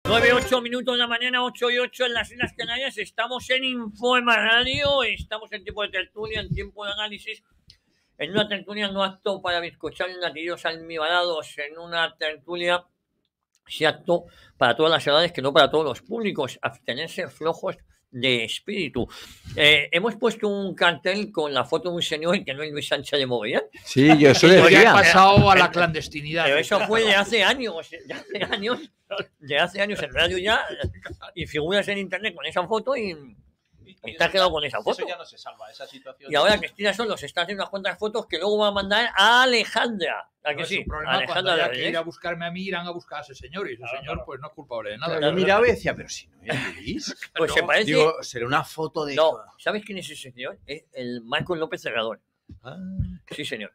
9:08 de la mañana, 8:08 en las Islas Canarias. Estamos en Infoema Radio, estamos en tiempo de tertulia, en tiempo de análisis. En una tertulia no apto para bizcochar latidos almibarados, en una tertulia sí apto para todas las edades, que no para todos los públicos. Abstenerse flojos de espíritu. Hemos puesto un cartel con la foto de un señor que no es Luis Sánchez de Mogollón. Sí, yo eso decía. Ha pasado a la clandestinidad. Pero eso fue de hace años, de hace años en radio ya, y figuras en internet con esa foto y te has quedado con esa foto. Eso ya no se salva, esa situación. Y ahora Cristina Solos está haciendo unas cuantas fotos que luego va a mandar a Alejandra. ¿A que sí? Problema, Alejandra cuando de haya que ir a buscarme a mí, irán a buscar a ese señor, y ese señor pues no es culpable de nada. Yo miraba y decía, pero si no es Luis. Pues se parece. Digo, será una foto de... No, ¿sabes quién es ese señor? Es el Marcos López Cerrador. Ah. Sí, señor.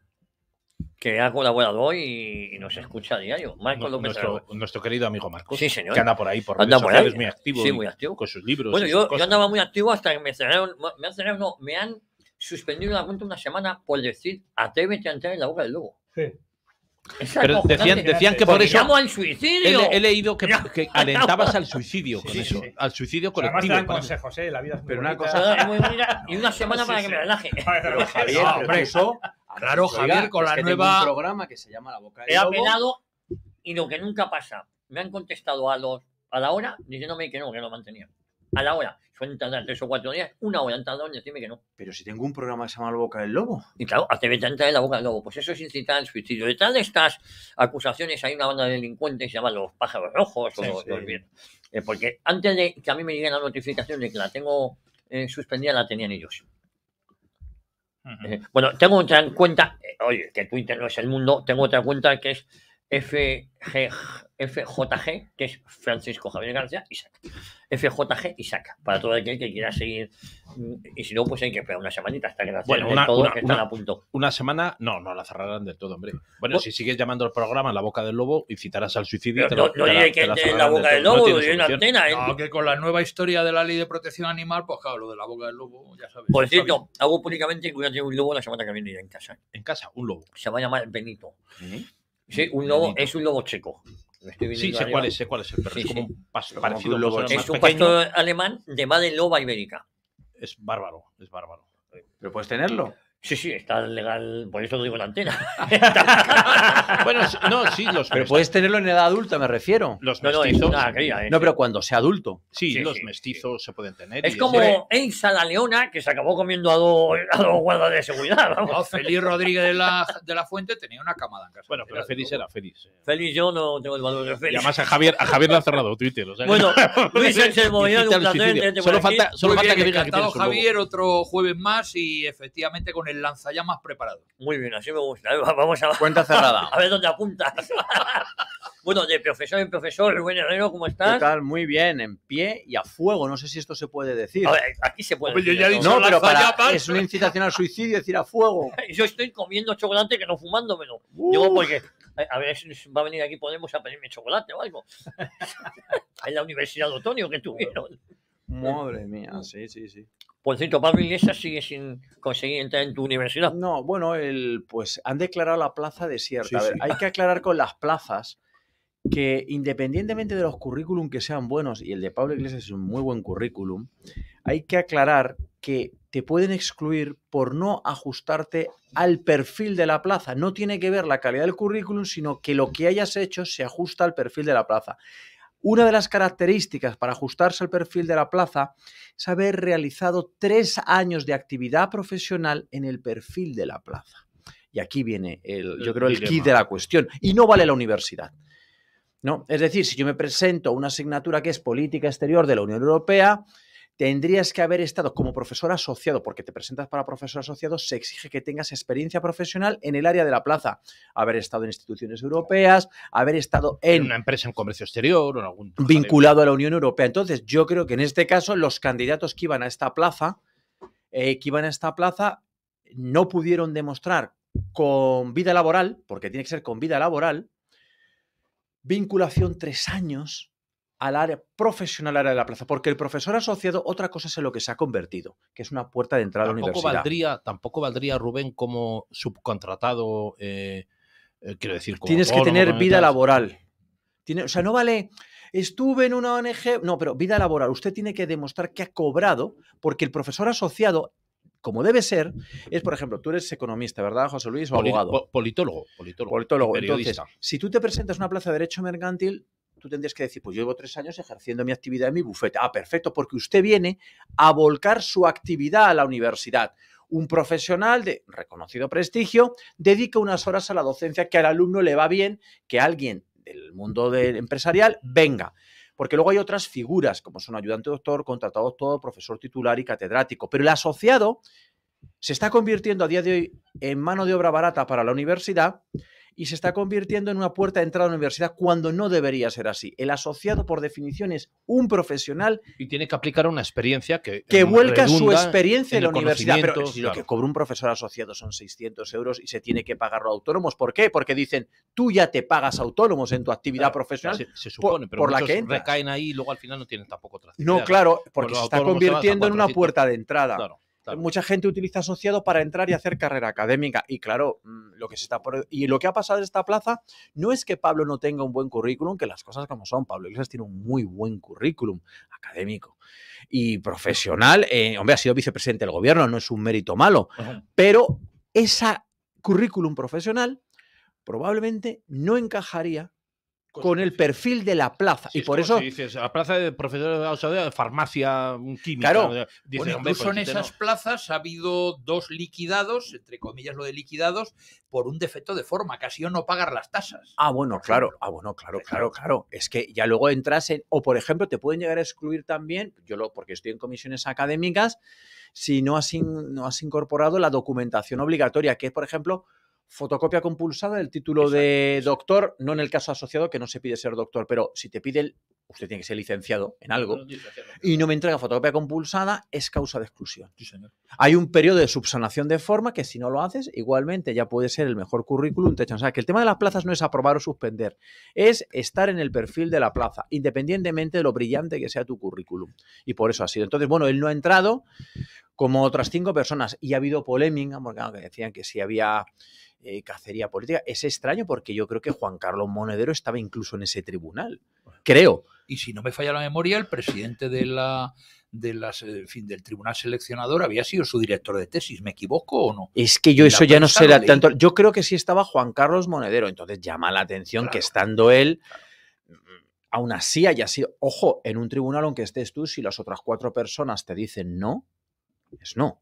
Que ha colaborado hoy y nos escucha a diario. Marcos López Cerrador. Nuestro querido amigo Marcos. Sí, señor. Que anda por ahí, por Anda redes por sociales, ahí. muy activo. Sí, muy activo. Con sus libros. Bueno, y yo sus cosas. andaba muy activo hasta que me han suspendido la cuenta una semana por decir atrévete a entrar en la boca del lobo. Sí. Es Pero acojonante. decían que por Porque eso... llamo al suicidio. He leído que alentabas al suicidio con Sí, eso. sí. Al suicidio Además te colectivo. dan por eso. consejos, la vida es muy Pero una bonita. cosa- Es muy bonita, y una semana Sí, para sí. que me relaje. Pero Javier, No, pero hombre, eso... claro, Javier, con es la que tengo nueva- un programa que se llama La Boca del He Lobo. apelado y lo que nunca pasa. Me han contestado a la hora diciéndome que no, que lo mantenían. A la hora. Suelen tardar 3 o 4 días, una hora han tardado en decirme que no. Pero si tengo un programa que se llama La Boca del Lobo. Y claro, atrévete a entrar en la boca del lobo. Pues eso es incitar al suicidio. Detrás de estas acusaciones hay una banda de delincuentes que se llaman los pájaros rojos o Sí, los sí. bien. Porque antes de que a mí me llegue la notificación de que la tengo suspendida, la tenían ellos. Bueno, tengo otra cuenta, oye, que Twitter no es el mundo, tengo otra cuenta que es FJG, que es Francisco Javier García Isaac. FJG Isaac, para todo aquel que quiera seguir. Y si no, pues hay que esperar una semanita hasta que la Bueno, cierren todo, que están a punto. Una semana, no la cerrarán del todo, hombre. Bueno, No. si sigues llamando al programa La Boca del Lobo, incitarás al suicidio. Pero no diré que entre en la boca del lobo, lo diré en la antena. No, que con la nueva historia de la ley de protección animal, pues claro, lo de la boca del lobo, ya sabes. Por cierto, hago públicamente que voy a tener un lobo la semana que viene ya en casa. En casa, un lobo. Se va a llamar Benito. Sí, un lobo, Benito. es un lobo checo. Lo estoy Sí, viendo sé arriba. cuál es el perro. Sí, Es como sí. un Pero parecido como un lobo más Es un pequeño. pastor alemán de madre loba ibérica. Es bárbaro, es bárbaro. Pero puedes tenerlo. Sí, está legal, por eso lo digo en la antena. Bueno, no, sí, Pero puedes tenerlo en edad adulta, me refiero. los No, no, es mestizos. una cría. No, pero cuando sea adulto. Sí, Sí, los sí, mestizos se pueden tener. Es y como eso- Elsa la leona, que se acabó comiendo a dos guardas de seguridad. Vamos. No, Félix Rodríguez de la Fuente tenía una camada en casa. Bueno, pero Félix era Félix. Félix, yo no tengo el valor de Y Félix. además a Javier le ha cerrado Twitter. O sea, Bueno, Luis Sánchez Mogollón, Incita un al placer suicidio. tenerte por Solo aquí. falta Muy bien, que diga que encantado, tienes un lobo. Javier, otro jueves más y efectivamente con el lanzallamas preparado. Muy bien, así me gusta. Vamos a, Cuenta cerrada. a ver dónde apuntas. Bueno, de profesor en profesor, Rubén Herrero, ¿cómo ¿Qué estás? tal? Muy bien, en pie y a fuego. No sé si esto se puede decir. A ver, aquí se puede Hombre, yo decir ya he de dicho todo. No, pero lanzallamas. es una incitación al suicidio decir a fuego. Yo estoy comiendo chocolate que no fumándomelo. Digo, porque a ver si va a venir aquí Podemos a pedirme chocolate o algo. En la Universidad de Otoño que tuvieron. Madre mía, sí. Por cierto, Pablo Iglesias sigue sin conseguir entrar en tu universidad. No, bueno, pues han declarado la plaza desierta. Sí, A ver, sí. hay que aclarar con las plazas que independientemente de los currículum que sean buenos, y el de Pablo Iglesias es un muy buen currículum, hay que aclarar que te pueden excluir por no ajustarte al perfil de la plaza. No tiene que ver la calidad del currículum, sino que lo que hayas hecho se ajusta al perfil de la plaza. Una de las características para ajustarse al perfil de la plaza es haber realizado 3 años de actividad profesional en el perfil de la plaza. Y aquí viene yo creo el dilema. kit de la cuestión. Y no vale la universidad. ¿No? Es decir, si yo me presento a una asignatura que es política exterior de la Unión Europea, tendrías que haber estado como profesor asociado, porque te presentas para profesor asociado, se exige que tengas experiencia profesional en el área de la plaza, haber estado en instituciones europeas, haber estado En en una empresa en comercio exterior o en algún... vinculado a la Unión Europea. Entonces, yo creo que en este caso los candidatos que iban a esta plaza, no pudieron demostrar con vida laboral, porque tiene que ser con vida laboral, vinculación 3 años al área profesional, al área de la plaza, porque el profesor asociado, otra cosa es en lo que se ha convertido, que es una puerta de entrada a la universidad. Tampoco valdría Rubén como subcontratado, quiero decir, como Tienes que autónomo, tener como vida tal. laboral. O sea, no vale... estuve en una ONG. No, pero vida laboral. Usted tiene que demostrar que ha cobrado, porque el profesor asociado, como debe ser, es, por ejemplo, tú eres economista, ¿verdad, José Luis? O abogado. Politólogo. Politólogo. Entonces, Periodista. si tú te presentas una plaza de derecho mercantil, tú tendrías que decir, pues yo llevo 3 años ejerciendo mi actividad en mi bufete. Ah, perfecto, porque usted viene a volcar su actividad a la universidad. Un profesional de reconocido prestigio dedica unas horas a la docencia, que al alumno le va bien que alguien del mundo empresarial venga. Porque luego hay otras figuras, como son ayudante doctor, contratado doctor, profesor titular y catedrático. Pero el asociado se está convirtiendo a día de hoy en mano de obra barata para la universidad y se está convirtiendo en una puerta de entrada a la universidad cuando no debería ser así. El asociado, por definición, es un profesional Y tiene que aplicar una experiencia que vuelca su redunda experiencia en la el universidad. Pero conocimiento, si lo claro. que cobra un profesor asociado son 600 euros y se tiene que pagarlo a autónomos. ¿Por qué? Porque dicen, tú ya te pagas autónomos en tu actividad profesional. Se supone, pero por la muchos que entras. recaen ahí y luego al final no tienen tampoco otra actividad. No, claro, porque Los se está autónomos te vas a convirtiendo en una 400. puerta de entrada. Claro. Mucha gente utiliza asociado para entrar y hacer carrera académica. Y claro, lo que ha pasado en esta plaza no es que Pablo no tenga un buen currículum, que las cosas como son. Pablo Iglesias tiene un muy buen currículum académico y profesional. Hombre, ha sido vicepresidente del gobierno, no es un mérito malo. Pero ese currículum profesional probablemente no encajaría con el perfil de la plaza. Sí, y por como eso... si dices, la plaza de profesor de auxiliar de farmacia química. Claro. Dices, Bueno, hombre, incluso en pues, esas plazas ha habido 2 liquidados, entre comillas lo de liquidados, por un defecto de forma, que ha sido no pagar las tasas. Ah, bueno, claro. Claro. Es que ya luego entras en... O, por ejemplo, te pueden llegar a excluir también, porque estoy en comisiones académicas, si no has incorporado la documentación obligatoria, que es, por ejemplo, fotocopia compulsada del título de doctor, no en el caso asociado, que no se pide ser doctor, pero si te pide usted tiene que ser licenciado en algo, y no me entrega fotocopia compulsada, es causa de exclusión. Sí, señor. Hay un periodo de subsanación de forma que si no lo haces, igualmente ya puede ser el mejor currículum. O sea, que el tema de las plazas no es aprobar o suspender, es estar en el perfil de la plaza, independientemente de lo brillante que sea tu currículum. Y por eso ha sido. Entonces, bueno, él no ha entrado como otras 5 personas y ha habido polémica, porque claro, que decían que si había cacería política. Es extraño porque yo creo que Juan Carlos Monedero estaba incluso en ese tribunal. Creo. Y si no me falla la memoria, el presidente del tribunal seleccionador había sido su director de tesis. ¿Me equivoco o no? Es que yo eso ya no sé tanto. Yo creo que sí estaba Juan Carlos Monedero. Entonces llama la atención que estando él, aún así haya sido. Ojo, en un tribunal, aunque estés tú, si las otras 4 personas te dicen no, es no.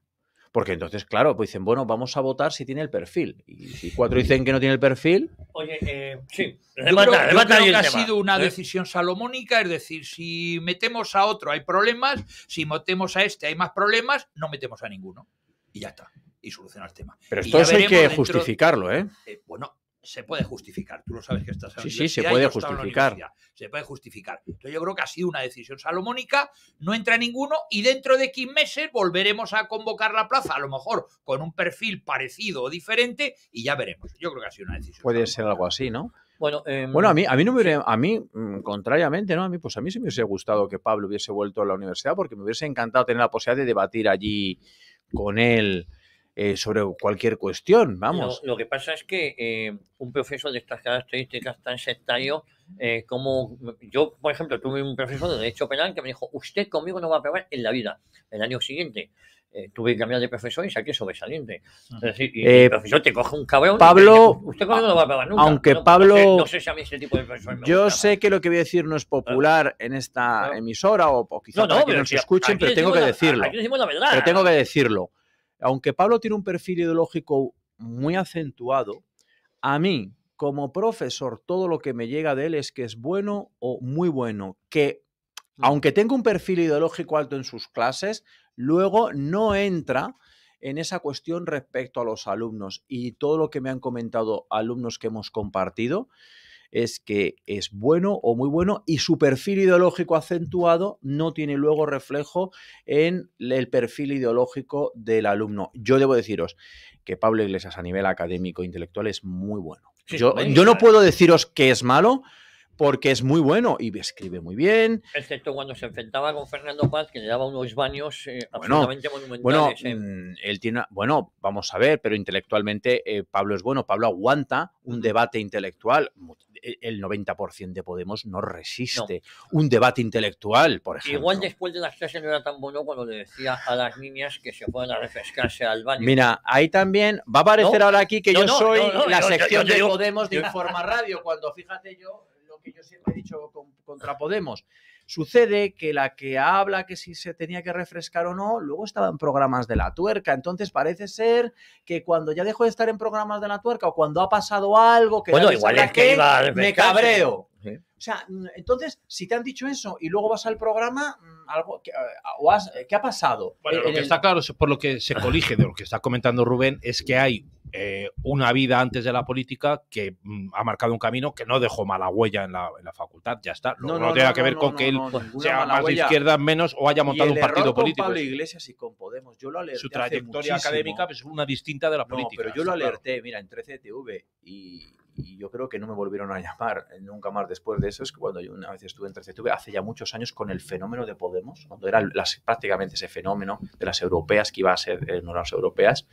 Porque entonces, claro, pues dicen, bueno, vamos a votar si tiene el perfil. Y si 4 dicen que no tiene el perfil... Oye, sí. Yo creo que ha sido una decisión salomónica, es decir, si metemos a otro hay problemas, si metemos a este hay más problemas, no metemos a ninguno. Y ya está. Y soluciona el tema. Pero esto hay que justificarlo, ¿eh? Bueno, se puede justificar. Tú lo sabes que estás en la universidad. Sí, se puede justificar. Se puede justificar. Entonces yo creo que ha sido una decisión salomónica, no entra ninguno y dentro de 15 meses volveremos a convocar la plaza, a lo mejor con un perfil parecido o diferente y ya veremos. Yo creo que ha sido una decisión puede salomónica. ser algo así, ¿no? Bueno, a mí no me hubiera, contrariamente, ¿no? A mí sí me hubiese gustado que Pablo hubiese vuelto a la universidad porque me hubiese encantado tener la posibilidad de debatir allí con él sobre cualquier cuestión, vamos. Lo que pasa es que un profesor de estas características tan sectario como yo, por ejemplo, tuve un profesor de Derecho Penal que me dijo, usted conmigo no va a aprobar en la vida. El año siguiente tuve que cambiar de profesor y saqué sobresaliente. Es decir, y el profesor te coge un cabrón Pablo, y dice, usted conmigo no va a aprobar nunca. Aunque no, Pablo... No sé si a mí ese tipo de profesor me Yo gusta, sé que lo que voy a decir no es popular en esta emisora o quizá para que no se escuchen, pero tengo que decirlo. Aquí decimos la verdad. Pero tengo que decirlo. Aunque Pablo tiene un perfil ideológico muy acentuado, a mí, como profesor, todo lo que me llega de él es que es bueno o muy bueno. Que, aunque tenga un perfil ideológico alto en sus clases, luego no entra en esa cuestión respecto a los alumnos. Y todo lo que me han comentado alumnos que hemos compartido es que es bueno o muy bueno y su perfil ideológico acentuado no tiene luego reflejo en el perfil ideológico del alumno. Yo debo deciros que Pablo Iglesias a nivel académico e intelectual es muy bueno. Sí, yo no puedo deciros que es malo porque es muy bueno y escribe muy bien. Excepto cuando se enfrentaba con Fernando Paz, que le daba unos baños Bueno, absolutamente monumentales. Él tiene, bueno, vamos a ver, pero intelectualmente Pablo es bueno, Pablo aguanta un debate intelectual. El 90% de Podemos no resiste un debate intelectual, por ejemplo. Igual después de las clases no era tan bueno cuando le decía a las niñas que se fueran a refrescarse al baño. Mira, ahí también va a aparecer No, ahora aquí que no, yo no, soy no, no, la yo- sección yo- de yo- Podemos de yo- Informa Radio, cuando fíjate yo lo que yo siempre he dicho contra Podemos. Sucede que la que habla que si se tenía que refrescar o no, luego estaba en programas de la tuerca. Entonces parece ser que cuando ya dejó de estar en programas de la tuerca o cuando ha pasado algo que Bueno, nadie igual sabrá es que qué, iba a me refrescarse. cabreo. Sí. O sea, entonces, si te han dicho eso y luego vas al programa, algo ¿qué ha pasado? Bueno, lo que está claro, por lo que se colige de lo que está comentando Rubén, es que hay una vida antes de la política que ha marcado un camino que no dejó mala huella en la facultad, ya está. No tiene que ver con que él sea más de izquierda, menos o haya montado un partido político. Con Pablo Iglesias y con Podemos, yo lo alerté. Su trayectoria académica es una distinta de la política. Pero yo lo alerté, mira, en 13TV y yo creo que no me volvieron a llamar nunca más después de eso. Es que cuando yo una vez estuve en 13TV, hace ya muchos años, con el fenómeno de Podemos, cuando era prácticamente ese fenómeno de las europeas, que iba a ser no las europeas.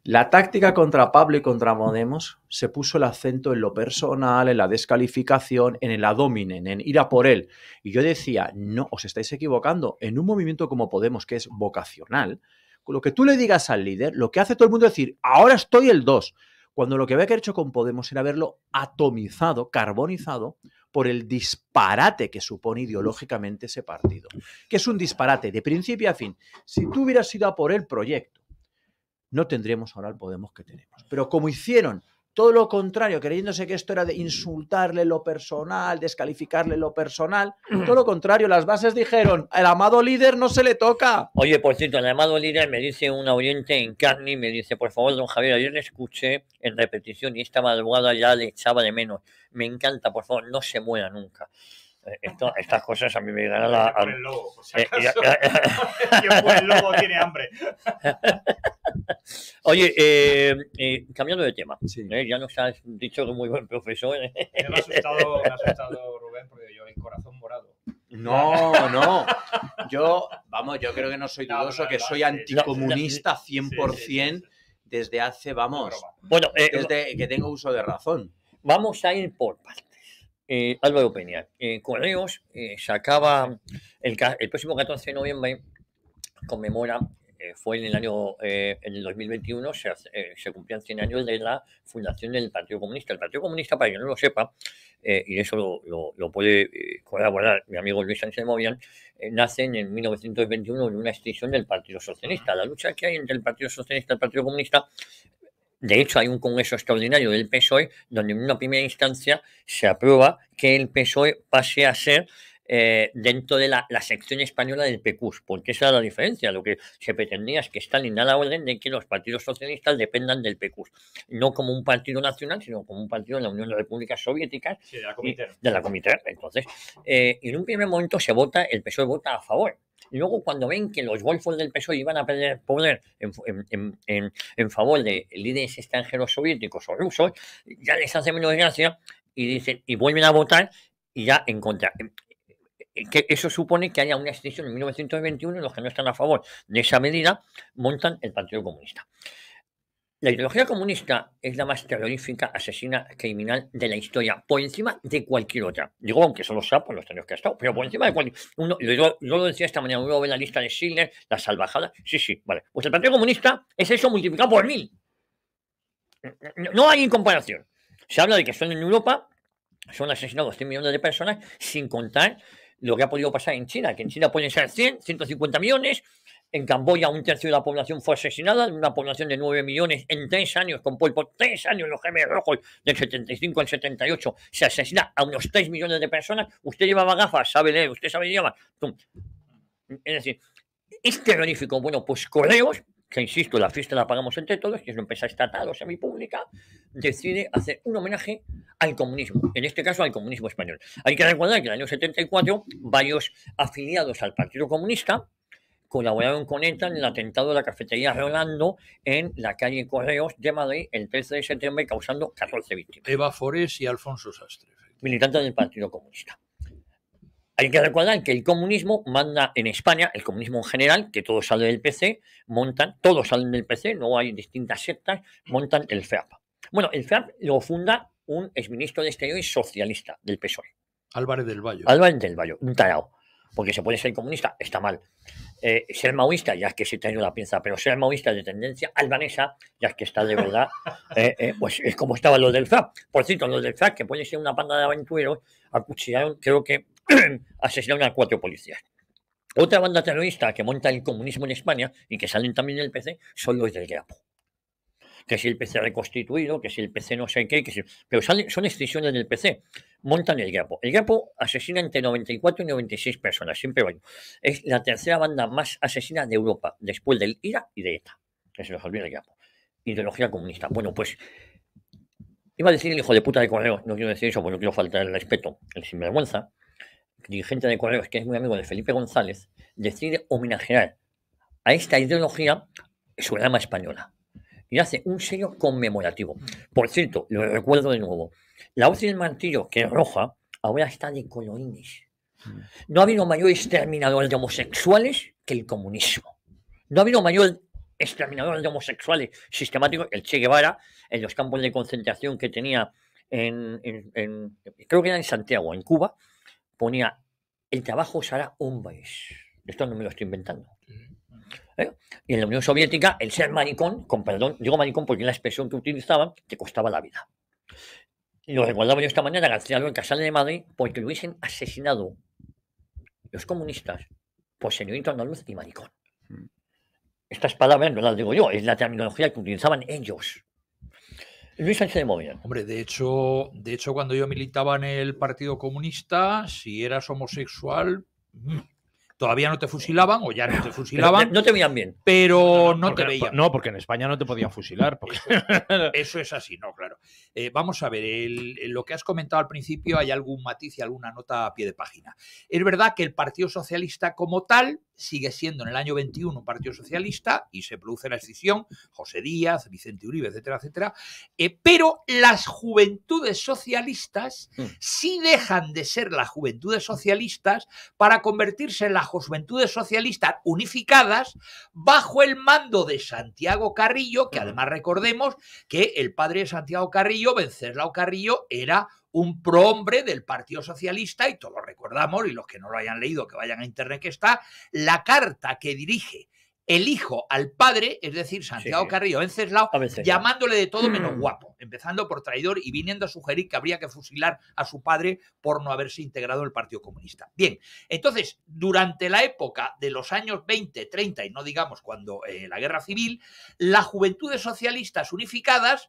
La táctica contra Pablo y contra Podemos se puso el acento en lo personal, en la descalificación, en el ad hominem, en ir a por él. Y yo decía, no, os estáis equivocando. En un movimiento como Podemos, que es vocacional, con lo que tú le digas al líder, lo que hace todo el mundo es decir, ahora estoy el 2. Cuando lo que había que haber hecho con Podemos era haberlo atomizado, carbonizado, por el disparate que supone ideológicamente ese partido. Que es un disparate de principio a fin. Si tú hubieras ido a por el proyecto, no tendríamos ahora el Podemos que tenemos. Pero como hicieron todo lo contrario, creyéndose que esto era de insultarle lo personal, descalificarle lo personal, todo lo contrario, las bases dijeron, el amado líder no se le toca. Oye, por cierto, el amado líder me dice un oyente en carne, me dice, por favor, don Javier, ayer le escuché en repetición y esta madrugada ya le echaba de menos. Me encanta, por favor, no se muera nunca. Estas cosas a mí me dan a la... El lobo, por si acaso. Quien fue el lobo tiene hambre. Oye, cambiando de tema, Sí. ya nos has dicho que muy buen profesor. Me ha asustado Rubén porque yo el corazón morado. No. Yo creo que no soy No, dudoso, no, que no, soy sí, anticomunista 100% sí. desde hace, vamos, Bueno, desde que tengo uso de razón. vamos a ir por partes. Álvaro Peña, Correos sacaba el próximo 14 de noviembre, conmemora, fue en el año, en el 2021, se cumplían 100 años de la fundación del Partido Comunista. El Partido Comunista, para quien no lo sepa, y eso lo puede colaborar mi amigo Luis Sánchez de Movian, nace en 1921 en una extinción del Partido Socialista. La lucha que hay entre el Partido Socialista y el Partido Comunista. De hecho, hay un congreso extraordinario del PSOE donde en una primera instancia se aprueba que el PSOE pase a ser dentro de la sección española del PQUS, porque esa era la diferencia. Lo que se pretendía es que Stalin da la orden de que los partidos socialistas dependan del PQUS, no como un partido nacional, sino como un partido de la Unión de Repúblicas Soviéticas, Sí, de la Comité. de la Comité. Entonces, en un primer momento el PSOE vota a favor. Y luego, cuando ven que los golfos del PSOE iban a perder poder en favor de líderes extranjeros soviéticos o rusos, ya les hace menos gracia y dicen, y vuelven a votar y ya en contra. Que eso supone que haya una extinción en 1921 y los que no están a favor de esa medida montan el Partido Comunista. La ideología comunista es la más terrorífica, asesina, criminal de la historia, por encima de cualquier otra. Digo, aunque solo sea por los años que ha estado, pero por encima de cualquier... Yo lo decía esta mañana, uno ve la lista de Schindler, la salvajada. Sí, vale. Pues el Partido Comunista es eso multiplicado por 1000. No hay comparación. Se habla de que son en Europa, son asesinados 100 millones de personas, sin contar lo que ha podido pasar en China, que en China pueden ser 100, 150 millones, en Camboya un tercio de la población fue asesinada, una población de 9 millones en 3 años, con Pol Pot, 3 años los gemelos rojos, del 75 al 78, se asesina a unos 3 millones de personas. Usted llevaba gafas, sabe leer, usted sabe idioma. Es decir, es terrorífico. Bueno, pues Correos, que insisto, la fiesta la pagamos entre todos, que es una empresa estatal o semipública, decide hacer un homenaje al comunismo, en este caso al comunismo español. Hay que recordar que en el año 74 varios afiliados al Partido Comunista colaboraron con ETA en el atentado de la cafetería Rolando en la calle Correos de Madrid el 13 de septiembre, causando 14 víctimas. Eva Forés y Alfonso Sastre. militante del Partido Comunista. Hay que recordar que el comunismo manda en España, el comunismo en general, que todo sale del PC, todos salen del PC, no hay distintas sectas, montan el FEAP. Bueno, el FEAP lo funda un exministro de Exteriores socialista del PSOE. Álvarez del Valle. Álvarez del Valle, un tarao. Porque se puede ser comunista, está mal. Ser maoísta, ya es que se te ha ido la pinza, pero ser maoísta de tendencia albanesa, ya es que está de verdad, pues es como estaban los del FEAP. Por cierto, los del FEAP, que puede ser una banda de aventureros, acuchillaron, creo que asesinaron a 4 policías. Otra banda terrorista que monta el comunismo en España y que salen también del PC son los del GEAPO. Que si el PC reconstituido, que si el PC no sé qué, pero son extensiones del PC. Montan el GEAPO. El GEAPO asesina entre 94 y 96 personas, siempre vaya. Es la tercera banda más asesina de Europa, después del IRA y de ETA. Que se nos olvida el GEAPO. Ideología comunista. Bueno, pues iba a decir el hijo de puta de Correos, no quiero decir eso porque no quiero faltar el respeto, el sinvergüenza, dirigente de Correos, que es muy amigo de Felipe González, decide homenajear a esta ideología su rama española. Y hace un sello conmemorativo. Por cierto, lo recuerdo de nuevo, la hoz y el martillo, que es roja, ahora está de colorines. No ha habido mayor exterminador de homosexuales que el comunismo. No ha habido mayor exterminador de homosexuales sistemáticos, el Che Guevara, en los campos de concentración que tenía creo que era en Santiago, en Cuba, ponía: el trabajo os hará hombres. Esto no me lo estoy inventando. Y en la Unión Soviética, el ser maricón, con perdón, digo maricón porque es la expresión que utilizaban, te costaba la vida. Y lo recordaba yo esta mañana, García Lorca sale de Madrid porque lo hubiesen asesinado los comunistas por señorito andaluz y maricón. Estas palabras no las digo yo, es la terminología que utilizaban ellos. Luis Sánchez de Movida. Hombre, de hecho, cuando yo militaba en el Partido Comunista, si eras homosexual, todavía no te fusilaban o ya no te fusilaban. No te veían bien. Pero no te veían. No, porque en España no te podían fusilar. Porque... Eso es así, no, claro. Vamos a ver, lo que has comentado al principio, hay algún matiz y alguna nota a pie de página. Es verdad que el Partido Socialista como tal sigue siendo en el año 21 un partido socialista y se produce la escisión, José Díaz, Vicente Uribe, etcétera, etcétera, pero las juventudes socialistas sí dejan de ser las juventudes socialistas para convertirse en las juventudes socialistas unificadas bajo el mando de Santiago Carrillo, que además recordemos que el padre de Santiago Carrillo, Venceslao Carrillo, era un prohombre del Partido Socialista, y todos recordamos, y los que no lo hayan leído, que vayan a internet, que está la carta que dirige el hijo al padre, es decir, Santiago Carrillo Venceslao, llamándole de todo menos guapo, empezando por traidor y viniendo a sugerir que habría que fusilar a su padre por no haberse integrado en el Partido Comunista. Bien, entonces, durante la época de los años 20, 30 y no digamos cuando la Guerra Civil, las juventudes socialistas unificadas,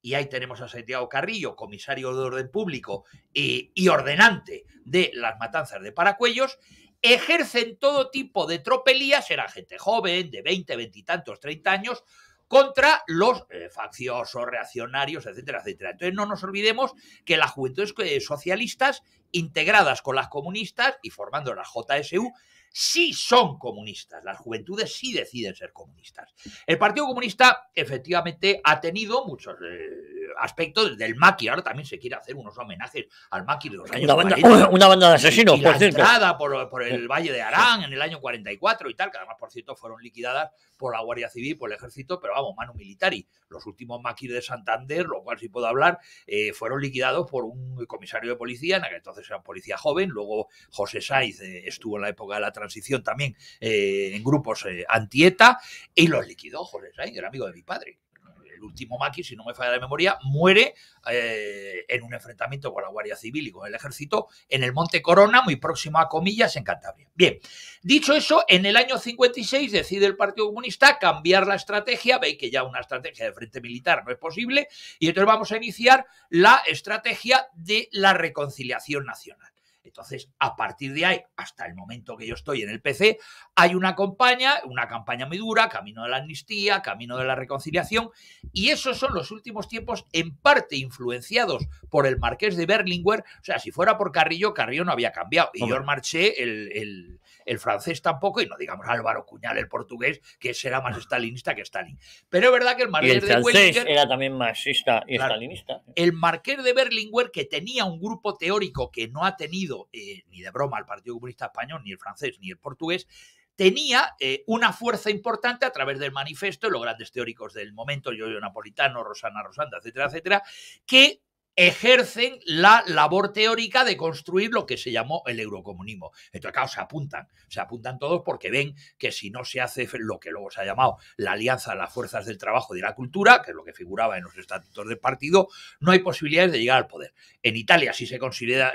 y ahí tenemos a Santiago Carrillo, comisario de orden público y ordenante de las matanzas de Paracuellos, ejercen todo tipo de tropelías, era gente joven, de 20, 20 y tantos, 30 años, contra los facciosos, reaccionarios, etcétera, etcétera. Entonces no nos olvidemos que las juventudes socialistas, integradas con las comunistas y formando la JSU, sí son comunistas, las juventudes sí deciden ser comunistas. El Partido Comunista efectivamente ha tenido muchos aspectos del Maquis, ahora también se quiere hacer unos homenajes al Maquis de los años 40. Una banda de asesinos, por cierto. La entrada por el Valle de Arán en el año 44 y tal, que además, por cierto, fueron liquidadas por la Guardia Civil, por el Ejército, pero vamos, manu militari. Los últimos Maquis de Santander, lo cual sí puedo hablar, fueron liquidados por un comisario de policía, en aquel entonces era un policía joven, luego José Saiz estuvo en la época de la transición también en grupos anti-ETA, y los liquidó José Saiz, era amigo de mi padre. El último Maquis, si no me falla la memoria, muere en un enfrentamiento con la Guardia Civil y con el Ejército en el Monte Corona, muy próximo a Comillas, en Cantabria. Bien, dicho eso, en el año 56 decide el Partido Comunista cambiar la estrategia, veis que ya una estrategia de frente militar no es posible, y entonces vamos a iniciar la estrategia de la reconciliación nacional. Entonces, a partir de ahí, hasta el momento que yo estoy en el PC, hay una campaña muy dura, camino de la amnistía, camino de la reconciliación, y esos son los últimos tiempos en parte influenciados por el marqués de Berlinguer. O sea, si fuera por Carrillo, Carrillo no había cambiado, y Georges Marchais, el francés tampoco, y no digamos Álvaro Cuñal, el portugués, que será más stalinista que Stalin. Pero es verdad que el marqués de Berlinguer era también marxista y stalinista. El marqués de Berlinguer, que tenía un grupo teórico que no ha tenido ni de broma el Partido Comunista Español, ni el francés, ni el portugués, tenía una fuerza importante a través del manifiesto, los grandes teóricos del momento, Giorgio Napolitano, Rosana Rosanda, etcétera, etcétera, que ejercen la labor teórica de construir lo que se llamó el eurocomunismo. Entonces, claro, se apuntan todos porque ven que si no se hace lo que luego se ha llamado la alianza de las fuerzas del trabajo y de la cultura, que es lo que figuraba en los estatutos del partido, no hay posibilidades de llegar al poder. En Italia sí se consolida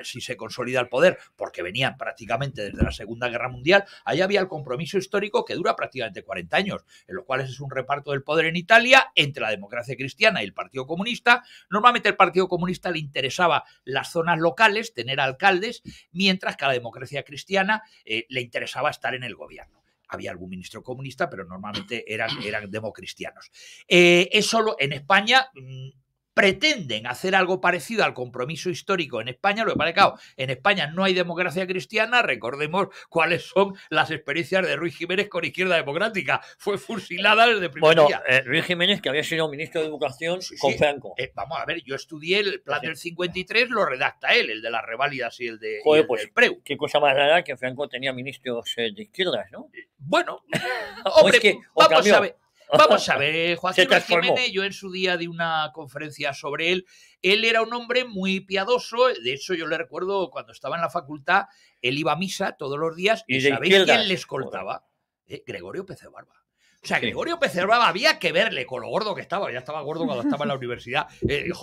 el poder, porque venían prácticamente desde la Segunda Guerra Mundial. Ahí había el compromiso histórico que dura prácticamente 40 años, en los cuales es un reparto del poder en Italia entre la democracia cristiana y el Partido Comunista. Normalmente el Partido Comunista le interesaba las zonas locales, tener alcaldes, mientras que a la democracia cristiana le interesaba estar en el gobierno. Había algún ministro comunista, pero normalmente eran democristianos. Eso en España pretenden hacer algo parecido al compromiso histórico en España. Lo que pasa es que, claro, en España no hay democracia cristiana. Recordemos cuáles son las experiencias de Ruiz Jiménez con Izquierda Democrática. Fue fusilada desde el primer día. Ruiz Jiménez, que había sido ministro de Educación con Franco. Vamos a ver, yo estudié el plan del 53, lo redacta él, el de las reválidas y el de pues, Preu. Qué cosa más rara que Franco tenía ministros de izquierdas, ¿no? Bueno, hombre, Vamos a ver, Joaquín Ruiz Jiménez, yo en su día di una conferencia sobre él. Él era un hombre muy piadoso, de hecho yo le recuerdo cuando estaba en la facultad, él iba a misa todos los días y ¿sabéis quién le escoltaba? Gregorio Pérez Barba. O sea, Gregorio Pérez Barba había que verle con lo gordo que estaba, ya estaba gordo cuando estaba en la universidad,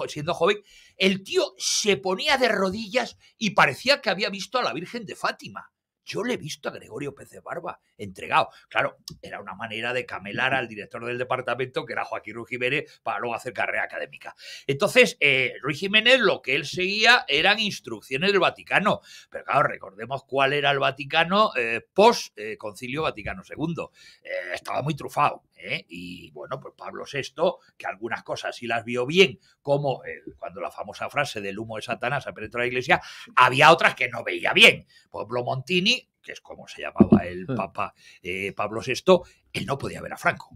siendo joven. El tío se ponía de rodillas y parecía que había visto a la Virgen de Fátima. Yo le he visto a Gregorio Pérez Barba entregado. Claro, era una manera de camelar al director del departamento, que era Joaquín Ruiz Jiménez, para luego hacer carrera académica. Entonces, Ruiz Jiménez lo que él seguía eran instrucciones del Vaticano. Pero claro, recordemos cuál era el Vaticano post-Concilio Vaticano II. Estaba muy trufado. Y bueno, pues Pablo VI, que algunas cosas sí las vio bien, como cuando la famosa frase del humo de Satanás penetró la Iglesia, había otras que no veía bien. Por ejemplo, Montini, que es como se llamaba el Papa Pablo VI, él no podía ver a Franco.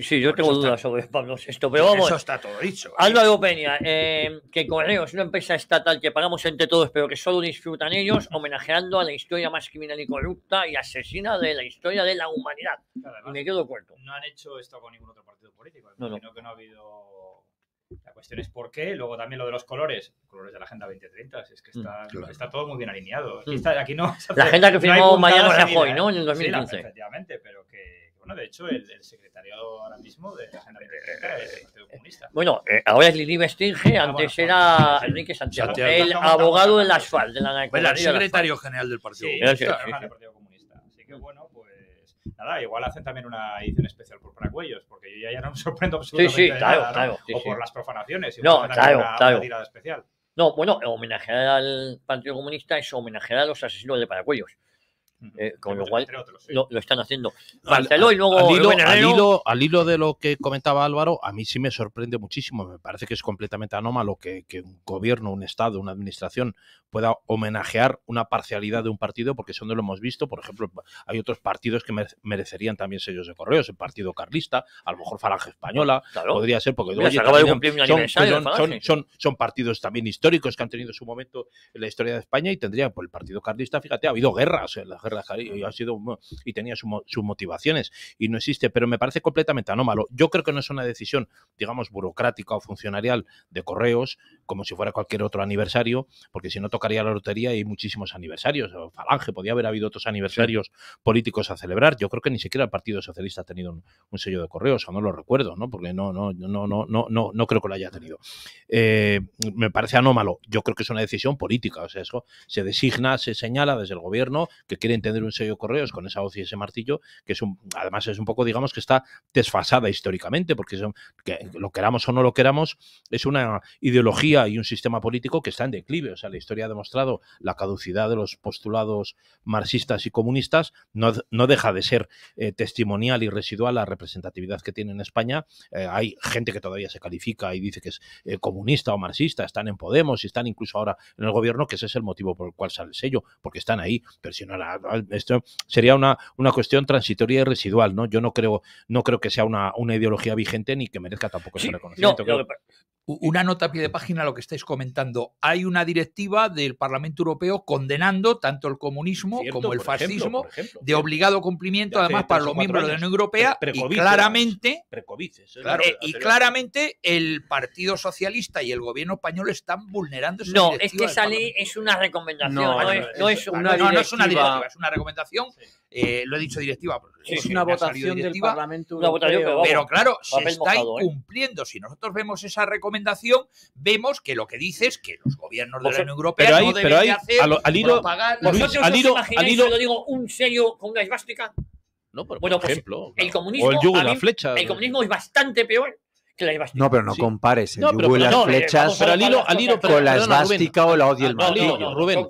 Sí, yo tengo dudas sobre Pablo VI, pero vamos. Eso está todo dicho. Álvaro Peña, que Correos, una empresa estatal que pagamos entre todos, pero que solo disfrutan ellos, homenajeando a la historia más criminal y corrupta y asesina de la historia de la humanidad. Y me quedo corto. No han hecho esto con ningún otro partido político. No. Que no ha habido. La cuestión es por qué. Luego también lo de los colores de la Agenda 2030. Es que está todo muy bien alineado. Aquí no. La agenda que firmó Mariano Rajoy, ¿no? En el 2015. Sí, efectivamente, pero que. Bueno, de hecho, el secretario ahora mismo de la Agenda 2030 es el Partido Comunista. Bueno, ahora es Lili Vestinge, antes era Enrique Santiago, el abogado del asfalto, de la el secretario general del Partido Comunista. Del Partido Comunista. Así que bueno, pues nada, igual hacen también una edición especial por Paracuellos, porque yo ya no me sorprendo absolutamente de nada, claro, o por las profanaciones. No, claro. Una tirada especial. No, bueno, homenajear al Partido Comunista es homenajear a los asesinos de Paracuellos. Con lo cual otros, sí. lo están haciendo. Barceló y luego al hilo de lo que comentaba Álvaro, a mí sí me sorprende muchísimo. Me parece que es completamente anómalo que un gobierno, un Estado, una administración pueda homenajear una parcialidad de un partido, porque eso no lo hemos visto. Por ejemplo, hay otros partidos que merecerían también sellos de Correos. El Partido Carlista, a lo mejor Falange Española, podría ser, porque se acaba de cumplir un aniversario. Son partidos también históricos que han tenido su momento en la historia de España y tendrían, por el Partido Carlista, fíjate, ha habido guerras en la guerra y tenía sus motivaciones y no existe, pero me parece completamente anómalo. Yo creo que no es una decisión, digamos, burocrática o funcionarial de Correos, como si fuera cualquier otro aniversario, porque si no tocaría la lotería y hay muchísimos aniversarios. Falange, podía haber habido otros aniversarios políticos a celebrar. Yo creo que ni siquiera el Partido Socialista ha tenido un sello de Correos, o no lo recuerdo, ¿no? Porque no creo que lo haya tenido. Me parece anómalo. Yo creo que es una decisión política, o sea, eso se designa, se señala desde el gobierno que quiere entender un sello Correos con esa hoz y ese martillo, que además es un poco, digamos, que está desfasada históricamente, porque que lo queramos o no lo queramos, es una ideología y un sistema político que está en declive. O sea, la historia ha demostrado la caducidad de los postulados marxistas y comunistas, no deja de ser testimonial y residual la representatividad que tiene en España. Hay gente que todavía se califica y dice que es comunista o marxista, están en Podemos y están incluso ahora en el gobierno, que ese es el motivo por el cual sale el sello, porque están ahí. Pero si no, esto sería una cuestión transitoria y residual, ¿no? Yo no creo que sea una ideología vigente ni que merezca tampoco ese reconocimiento. Una nota a pie de página a lo que estáis comentando. Hay una directiva del Parlamento Europeo condenando tanto el comunismo como el fascismo de obligado cumplimiento, además para los miembros de la Unión Europea, y claramente el Partido Socialista y el gobierno español están vulnerando esa directiva. No, es que esa ley es una recomendación, no es una directiva, es una recomendación. Lo he dicho directiva. Es una votación del Parlamento Europeo. Pero claro, se está incumpliendo. Si nosotros vemos esa recomendación, vemos que lo que dice es que los gobiernos de la Unión Europea no deben de hacer propaganda. ¿Vosotros os imagináis, lo digo, un sello con una esvástica? No, por ejemplo, pues, el comunismo, o el yugo y la flecha. El comunismo es bastante peor que la esvástica. No, pero no compares el yugo y las flechas con la esvástica o la hoz y el martillo. Rubén,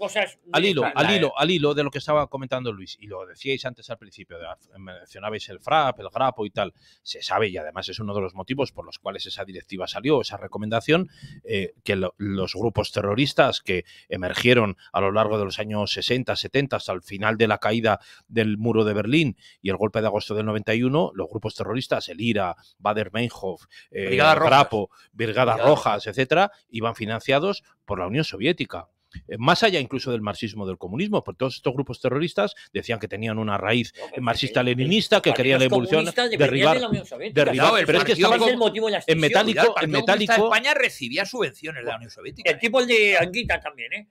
al hilo de lo que estaba comentando Luis, y lo decíais antes al principio, mencionabais el FRAP, el GRAPO y tal, se sabe, y además es uno de los motivos por los cuales esa directiva salió, esa recomendación, que los grupos terroristas que emergieron a lo largo de los años 60, 70, hasta el final de la caída del muro de Berlín y el golpe de agosto del 91, los grupos terroristas, el IRA, Baader-Meinhof, Grapo, Brigadas Rojas, etcétera, iban financiados por la Unión Soviética. Más allá incluso del marxismo, del comunismo, porque todos estos grupos terroristas decían que tenían una raíz marxista-leninista, que querían la evolución, derribar. Pero es que estaba en metálico. El metálico de España recibía subvenciones de la Unión Soviética. El tipo de Anguita también, ¿eh?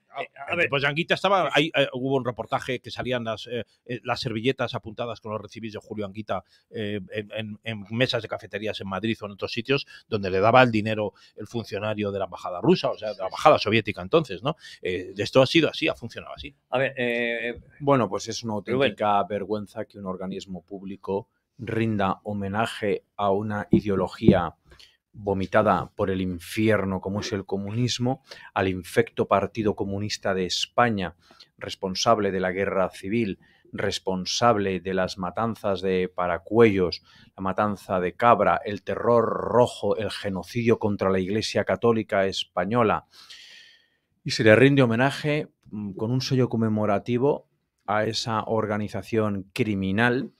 Pues Anguita estaba. Hubo un reportaje que salían las servilletas apuntadas con los recibis de Julio Anguita en mesas de cafeterías en Madrid o en otros sitios, donde le daba el dinero el funcionario de la embajada rusa, o sea, de la embajada soviética entonces, ¿no? Esto ha sido así, ha funcionado así. A ver, bueno, pues es una auténtica vergüenza que un organismo público rinda homenaje a una ideología vomitada por el infierno como es el comunismo, al infecto Partido Comunista de España, responsable de la guerra civil, responsable de las matanzas de Paracuellos, la matanza de Cabra, el terror rojo, el genocidio contra la Iglesia Católica Española. Y se le rinde homenaje con un sello conmemorativo a esa organización criminal,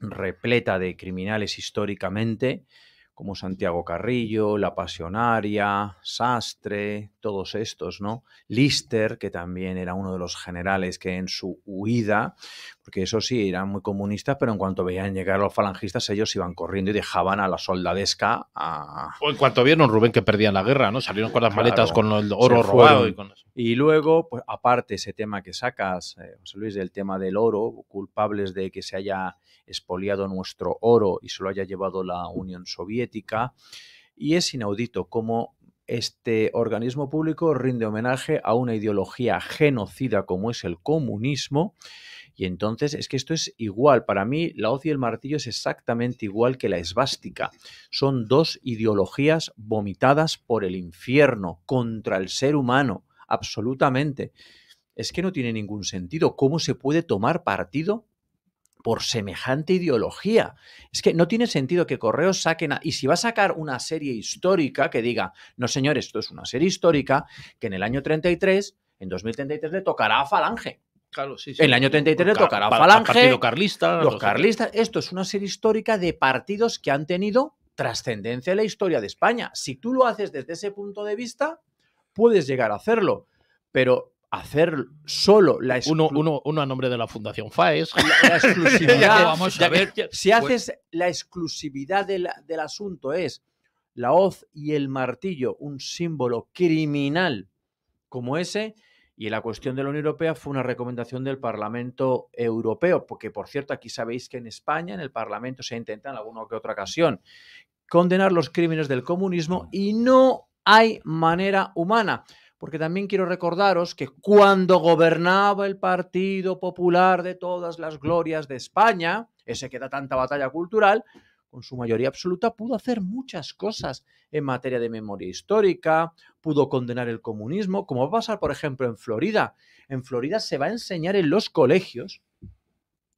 repleta de criminales históricamente, como Santiago Carrillo, La Pasionaria, Sastre, todos estos, ¿no? Lister, que también era uno de los generales que en su huida, porque eso sí, eran muy comunistas, pero en cuanto veían llegar a los falangistas, ellos iban corriendo y dejaban a la soldadesca a... O en cuanto vieron, Rubén, que perdían la guerra, ¿no? Salieron con las maletas con el oro robado. Y luego, pues aparte ese tema que sacas, José Luis, del tema del oro, culpables de que se haya expoliado nuestro oro y se lo haya llevado la Unión Soviética, y es inaudito cómo este organismo público rinde homenaje a una ideología genocida como es el comunismo. Y entonces es que esto es igual. Para mí, la hoz y el martillo es exactamente igual que la esvástica. Son dos ideologías vomitadas por el infierno contra el ser humano, absolutamente. Es que no tiene ningún sentido. ¿Cómo se puede tomar partido por semejante ideología? Es que no tiene sentido que Correos saquen... Y si va a sacar una serie histórica que diga, no señor, esto es una serie histórica que en el año 33, en 2033 le tocará a Falange. Claro, sí. En el año 33 le tocará a Falange, Partido Carlista, los carlistas. Esto es una serie histórica de partidos que han tenido trascendencia en la historia de España. Si tú lo haces desde ese punto de vista, puedes llegar a hacerlo, pero hacer solo la uno a nombre de la Fundación FAES. La exclusividad. Vamos a ver. Si haces la exclusividad del asunto es la hoz y el martillo, un símbolo criminal como ese, y la cuestión de la Unión Europea fue una recomendación del Parlamento Europeo, porque por cierto aquí sabéis que en España, en el Parlamento, se intenta en alguna que otra ocasión condenar los crímenes del comunismo y no hay manera humana. Porque también quiero recordaros que cuando gobernaba el Partido Popular de todas las glorias de España, ese que da tanta batalla cultural, con su mayoría absoluta pudo hacer muchas cosas en materia de memoria histórica, pudo condenar el comunismo, como va a pasar, por ejemplo, en Florida. En Florida se va a enseñar en los colegios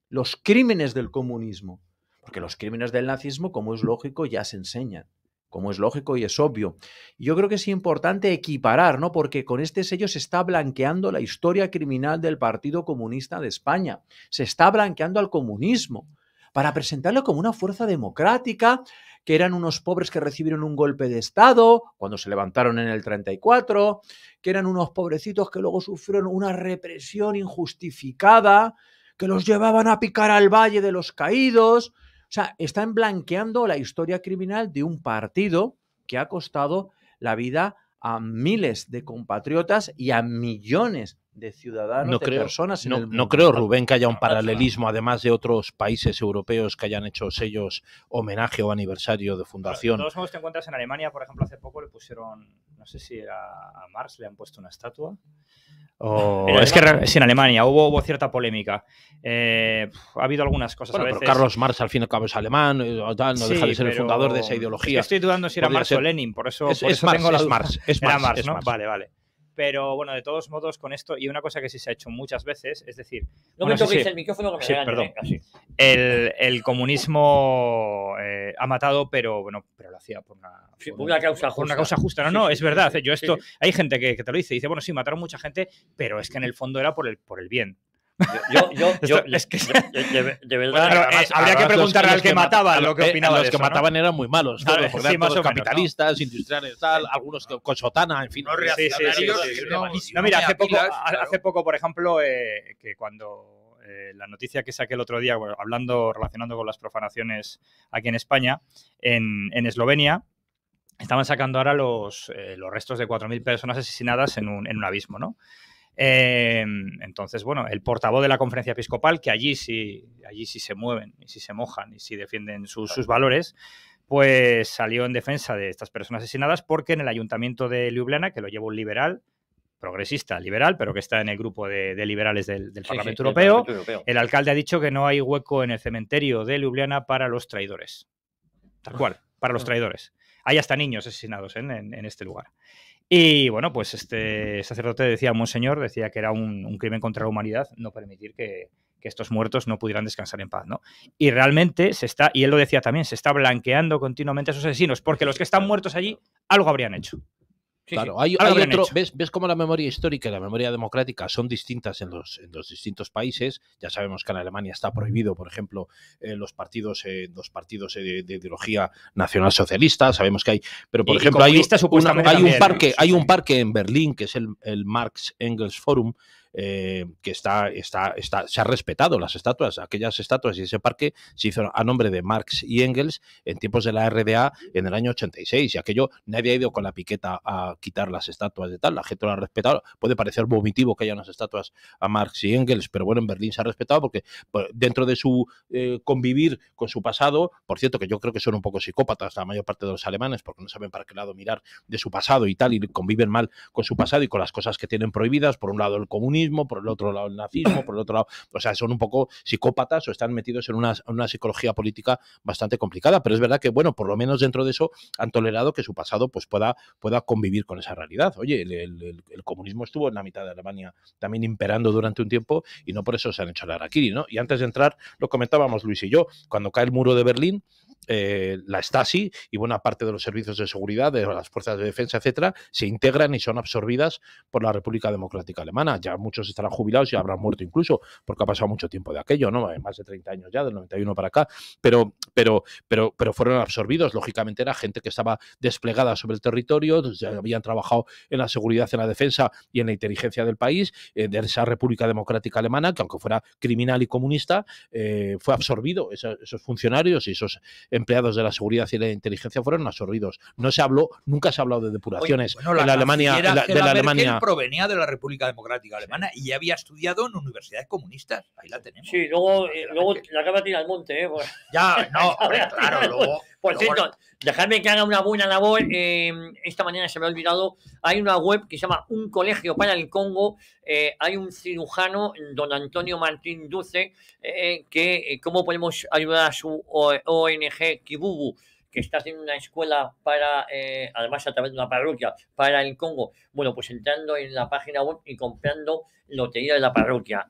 los crímenes del comunismo, porque los crímenes del nazismo, como es lógico, ya se enseñan, como es lógico y es obvio. Y yo creo que es importante equiparar, ¿no? Porque con este sello se está blanqueando la historia criminal del Partido Comunista de España, se está blanqueando al comunismo, para presentarlo como una fuerza democrática, que eran unos pobres que recibieron un golpe de Estado cuando se levantaron en el 34, que eran unos pobrecitos que luego sufrieron una represión injustificada, que los llevaban a picar al Valle de los Caídos. O sea, están blanqueando la historia criminal de un partido que ha costado la vida a miles de compatriotas y a millones de ciudadanos, personas en el mundo. No creo, Rubén, que haya un paralelismo, además de otros países europeos que hayan hecho sellos homenaje o aniversario de fundación. De todos modos, te encuentras en Alemania, por ejemplo, hace poco le pusieron, no sé si a Marx le han puesto una estatua. Es que sí, en Alemania hubo cierta polémica. Ha habido algunas cosas a veces. Pero Carlos Marx al fin y al cabo es alemán, no deja de ser el fundador de esa ideología. Es que estoy dudando si era Marx o Lenin, por eso tengo la duda. Es Marx, ¿no? Vale. Pero bueno, de todos modos, con esto, y una cosa que sí se ha hecho muchas veces, es decir. No me toquéis el micrófono que me perdón. El comunismo ha matado, pero bueno, lo hacía por una causa justa. Por una causa justa. No, es verdad. Yo esto, hay gente que te lo dice, bueno, sí, mataron mucha gente, pero es que en el fondo era por el bien. De verdad, habría que preguntarle al que mataba lo que opinaba. Los que mataban eran muy malos, todos capitalistas, industriales, tal, algunos con sotana, en fin. Mira, hace poco, por ejemplo, que cuando la noticia que saqué el otro día, relacionando con las profanaciones aquí en España, en Eslovenia, estaban sacando ahora los restos de 4.000 personas asesinadas en un abismo, ¿no? Entonces, bueno, el portavoz de la conferencia episcopal, que allí sí se mueven y sí se mojan y sí defienden sus valores, pues salió en defensa de estas personas asesinadas, porque en el ayuntamiento de Ljubljana, que lo lleva un liberal, progresista liberal, pero que está en el grupo de liberales del Parlamento Europeo, el alcalde ha dicho que no hay hueco en el cementerio de Ljubljana para los traidores. Tal cual, para los traidores. Hay hasta niños asesinados en este lugar. Y bueno, pues este sacerdote decía, monseñor, decía que era un crimen contra la humanidad no permitir que estos muertos no pudieran descansar en paz, ¿no? Y realmente y él lo decía también, se está blanqueando continuamente a esos asesinos, porque los que están muertos allí algo habrían hecho. Claro, hay otro. ¿Ves cómo la memoria histórica y la memoria democrática son distintas en los distintos países? Ya sabemos que en Alemania está prohibido, por ejemplo, los partidos de ideología nacionalsocialista. Sabemos que hay, pero por ejemplo hay un parque en Berlín que es el Marx Engels Forum, que se ha respetado las estatuas, aquellas estatuas, y ese parque se hizo a nombre de Marx y Engels en tiempos de la RDA en el año 86, y aquello nadie ha ido con la piqueta a quitar las estatuas de tal, la gente lo ha respetado. Puede parecer vomitivo que haya unas estatuas a Marx y Engels, pero bueno, en Berlín se ha respetado porque dentro de su convivir con su pasado, por cierto que yo creo que son un poco psicópatas la mayor parte de los alemanes, porque no saben para qué lado mirar de su pasado y tal, y conviven mal con su pasado y con las cosas que tienen prohibidas, por un lado el comunismo, por el otro lado el nazismo, por el otro lado, o sea, son un poco psicópatas o están metidos en una psicología política bastante complicada, pero es verdad que, bueno, por lo menos dentro de eso han tolerado que su pasado pues pueda convivir con esa realidad. Oye, el comunismo estuvo en la mitad de Alemania también imperando durante un tiempo y no por eso se han hecho el harakiri, ¿no? Y antes de entrar, lo comentábamos Luis y yo, cuando cae el muro de Berlín, la Stasi y buena parte de los servicios de seguridad, de las fuerzas de defensa, etcétera, se integran y son absorbidas por la República Democrática Alemana. Ya muchos estarán jubilados y habrán muerto incluso, porque ha pasado mucho tiempo de aquello, ¿no? Más de 30 años ya, del 91 para acá, pero fueron absorbidos. Lógicamente era gente que estaba desplegada sobre el territorio, habían trabajado en la seguridad, en la defensa y en la inteligencia del país, de esa República Democrática Alemana, que aunque fuera criminal y comunista, fue absorbido. Esos funcionarios y esos empleados de la seguridad y la inteligencia fueron absorbidos. Nunca se ha hablado de depuraciones. Oye, bueno, en la Alemania. Merkel provenía de la República Democrática Alemana y ya había estudiado en universidades comunistas. Ahí la tenemos. Sí, luego la acaba de tirar al monte, Ya, no, claro, luego. Por cierto, dejadme que haga una buena labor. Esta mañana se me ha olvidado. Hay una web que se llama Un Colegio para el Congo. Hay un cirujano, don Antonio Martín Duce, que cómo podemos ayudar a su ONG Kibubu, que está haciendo una escuela para, además a través de una parroquia, para el Congo. Bueno, pues entrando en la página web y comprando lotería de la parroquia.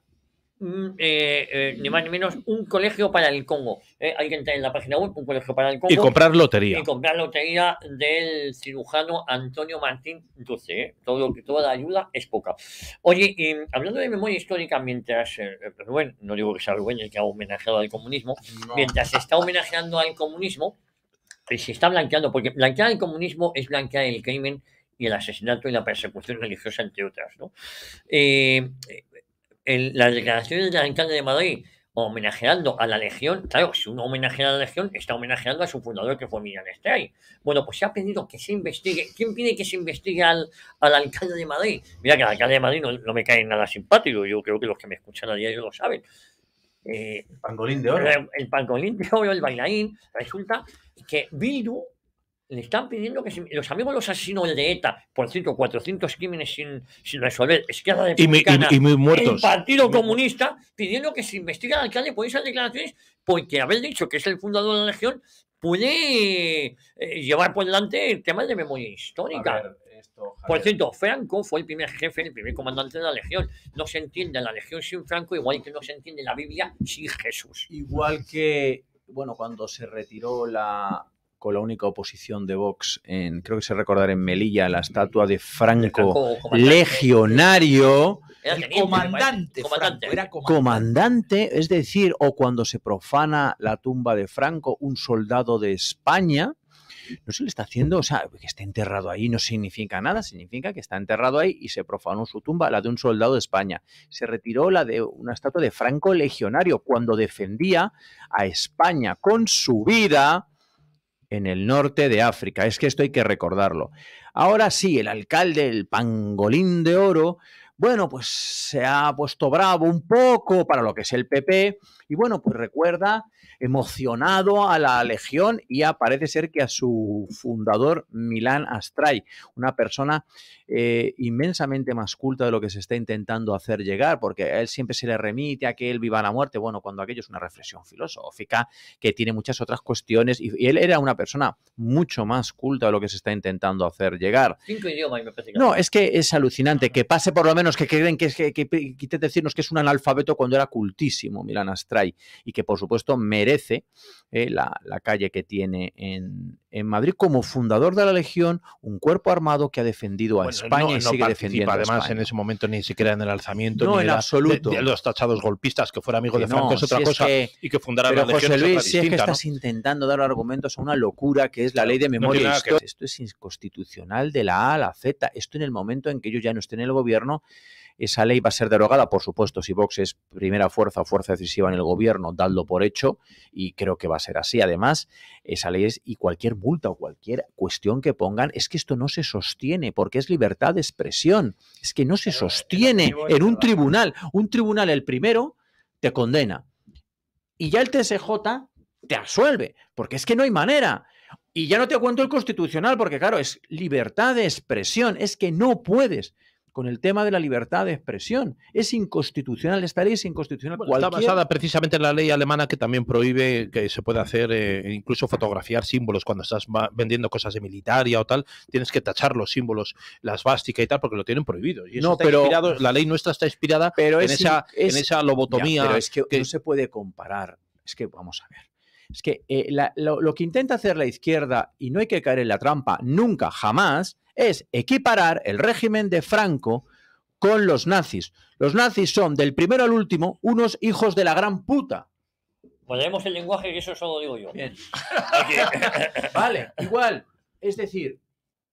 Ni más ni menos, Un Colegio para el Congo. Hay que entrar en la página web, Un Colegio para el Congo. Y comprar lotería. Y comprar lotería del cirujano Antonio Martín Duce. Toda la ayuda es poca. Oye, hablando de memoria histórica, mientras Rubén, no digo que sea Rubén el que ha homenajeado al comunismo, mientras se está homenajeando al comunismo, se está blanqueando, porque blanquear el comunismo es blanquear el crimen y el asesinato y la persecución religiosa, entre otras, ¿no? Las declaraciones del alcalde de Madrid homenajeando a la Legión, claro, si uno homenajea a la Legión, está homenajeando a su fundador, que fue Millán Astray. Bueno, pues se ha pedido que se investigue. ¿Quién pide que se investigue al alcalde de Madrid? Mira que el alcalde de Madrid no me cae nada simpático, yo creo que los que me escuchan a diario lo saben. Pangolín de oro. El pangolín de oro, el bailarín. Resulta que Bildu le están pidiendo que los amigos de los asesinos de ETA, por cierto, 400 crímenes sin resolver, Izquierda Republicana, y muy muertos. el Partido Comunista, pidiendo que se investigue al alcalde por esas declaraciones, porque haber dicho que es el fundador de la Legión puede llevar por delante temas de memoria histórica. Por cierto, Franco fue el primer jefe, el primer comandante de la Legión. No se entiende la Legión sin Franco, igual que no se entiende la Biblia sin Jesús. Igual que, bueno, cuando se retiró con la única oposición de Vox, creo que se recordará en Melilla, la estatua de Franco legionario. Comandante, es decir, o cuando se profana la tumba de Franco, un soldado de España, no se le está haciendo, o sea, que esté enterrado ahí no significa nada, significa que está enterrado ahí y se profanó su tumba, la de un soldado de España. Se retiró la de una estatua de Franco legionario cuando defendía a España con su vida en el norte de África. Es que esto hay que recordarlo. Ahora sí, el alcalde, el pangolín de oro, bueno, pues se ha puesto bravo un poco para lo que es el PP y bueno, pues recuerda emocionado a la Legión y parece ser que a su fundador Millán Astray, una persona inmensamente más culta de lo que se está intentando hacer llegar, porque a él siempre se le remite a que él viva la muerte, bueno, cuando aquello es una reflexión filosófica que tiene muchas otras cuestiones y él era una persona mucho más culta de lo que se está intentando hacer llegar. 5 idiomas, me parece. No, es que es alucinante que pase por lo menos que creen que intenten decirnos que es un analfabeto cuando era cultísimo Millán Astray y que por supuesto merece la calle que tiene en Madrid como fundador de la Legión, un cuerpo armado que ha defendido a España y sigue defendiendo a además España. En ese momento ni siquiera en el alzamiento, no, ni en absoluto. De los tachados golpistas, que fuera amigo que de Franco no, es otra si cosa, es que, y que fundara pero la Legión José Luis, es otra si es que distinta, estás intentando dar argumentos a una locura que es la ley de memoria histórica. Esto es inconstitucional de la A a la Z. Esto en el momento en que ellos ya no estén en el gobierno, esa ley va a ser derogada, por supuesto, si Vox es primera fuerza o fuerza decisiva en el gobierno, dadlo por hecho, y creo que va a ser así. Además, esa ley y cualquier multa o cualquier cuestión que pongan, es que esto no se sostiene, porque es libertad de expresión, es que no se sostiene en un tribunal. Un tribunal, el primero, te condena, y ya el TSJ te absuelve, porque es que no hay manera. Y ya no te cuento el Constitucional, porque claro, es libertad de expresión, es que no puedes con el tema de la libertad de expresión. Es inconstitucional, esta ley es inconstitucional. Bueno, está basada precisamente en la ley alemana que también prohíbe que se pueda hacer, incluso fotografiar símbolos cuando estás vendiendo cosas de militaria o tal, tienes que tachar los símbolos, la esvástica y tal, porque lo tienen prohibido. Y eso no, está pero inspirado, la ley nuestra está inspirada en esa lobotomía. Ya, pero es que no se puede comparar. Es que, vamos a ver. Es que lo que intenta hacer la izquierda, y no hay que caer en la trampa nunca, jamás, es equiparar el régimen de Franco con los nazis. Los nazis son, del primero al último, unos hijos de la gran puta. Ponemos el lenguaje y eso solo digo yo. Bien. Vale, igual. Es decir,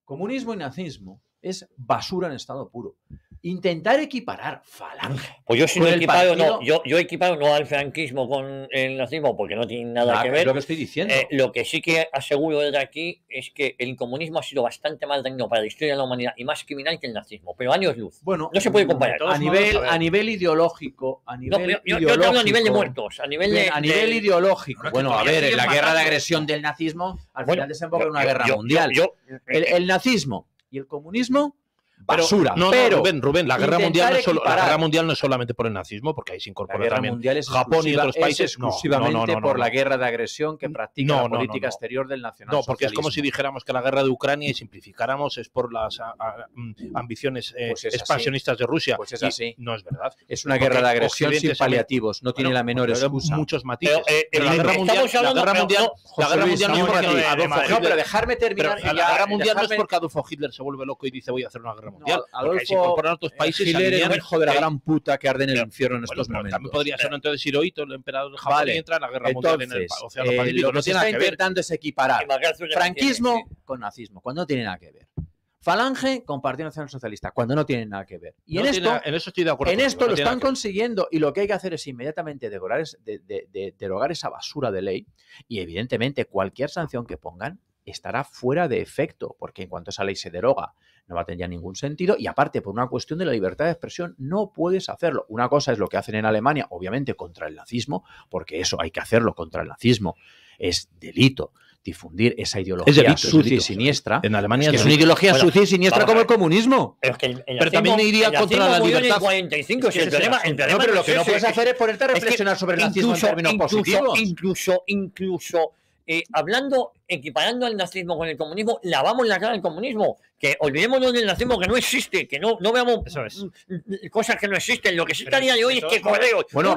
comunismo y nazismo es basura en estado puro. intentar equiparar Falange. Pues yo sí con no he el equipado, partido- yo he equipado no al franquismo con el nazismo porque no tiene nada que Es ver. lo que estoy diciendo. Lo que sí que aseguro desde aquí es que el comunismo ha sido bastante más dañino para la historia de la humanidad y más criminal que el nazismo, pero años luz. Bueno, No se puede comparar. de todos a nivel, modos, a ver. a nivel ideológico, a No, nivel yo te hablo a nivel de ideológico, muertos, a nivel bien, a nivel ideológico. Pero es que Bueno, a todavía ver, siguen la guerra de matando. agresión del nazismo al Bueno, final desemboca en una guerra mundial. eh, El nazismo y el comunismo, Pero- basura. No, pero Rubén, la guerra, intentar mundial no es solo, la equiparar- guerra mundial no es solamente por el nazismo, porque ahí se la incorpora guerra también mundial es Japón y otros países. exclusivamente No, por la no. guerra de agresión que practica No, la no, política no. exterior del nacionalsocialismo. No, porque es como si dijéramos que la guerra de Ucrania y simplificáramos es por las ambiciones Pues es así. expansionistas de Rusia. Pues es Y así. no es verdad. Es una Porque guerra de agresión Occidente sin se ve- paliativos, no tiene Bueno, la menor pero hay excusa. muchos matices. Pero, la guerra estamos mundial, hablando- la guerra mundial, pero, la guerra Luis, mundial no es estamos porque aquí. Adolfo No, pero Hitler- dejarme terminar. pero y la ya, guerra mundial no es dejarme- porque Adolfo Hitler se vuelve loco y dice voy a hacer una guerra mundial. No, Porque ahí se Adolfo incorporan otros países. Hitler era alinean- un hijo de la gran puta que arde en el Pero- infierno en Bueno, estos pero momentos. también podría ser entonces Hirohito, el emperador de Japón, Vale. y entra en la guerra mundial en el Entonces, Océano Pacífico. lo que No se tiene está nada que ver. intentando es equiparar franquismo con nazismo, cuando no tiene nada que ver. Falange con Partido Nacional Socialista, cuando no tiene nada que ver. Y No en tiene- esto, en eso estoy de acuerdo. en contigo, esto no lo tiene están nada que ver. consiguiendo y lo que hay que hacer es inmediatamente derogar esa basura de ley y evidentemente cualquier sanción que pongan estará fuera de efecto, porque en cuanto esa ley se deroga no va a tener ya ningún sentido y aparte por una cuestión de la libertad de expresión no puedes hacerlo. Una cosa es lo que hacen en Alemania, obviamente contra el nazismo, porque eso hay que hacerlo contra el nazismo, es delito difundir esa ideología delito, es sucia y delito. siniestra. En Alemania Que es no. una ideología Bueno, sucia y siniestra vamos a como el ver. comunismo. Pero, es que Pero también iría contra la murió en el libertad. 45, Es que si el ese es el problema, asunto. el problema No, pero lo es que no ese, puedes hacer es ponerte a es que reflexionar sobre el nazismo en términos positivos. Incluso hablando, equiparando al nazismo con el comunismo, lavamos la cara al comunismo. Que olvidémonos del nazismo que no existe, que no veamos Eso es. cosas que no existen. Lo que sí Pero estaría de hoy es eso- que Correos, Bueno,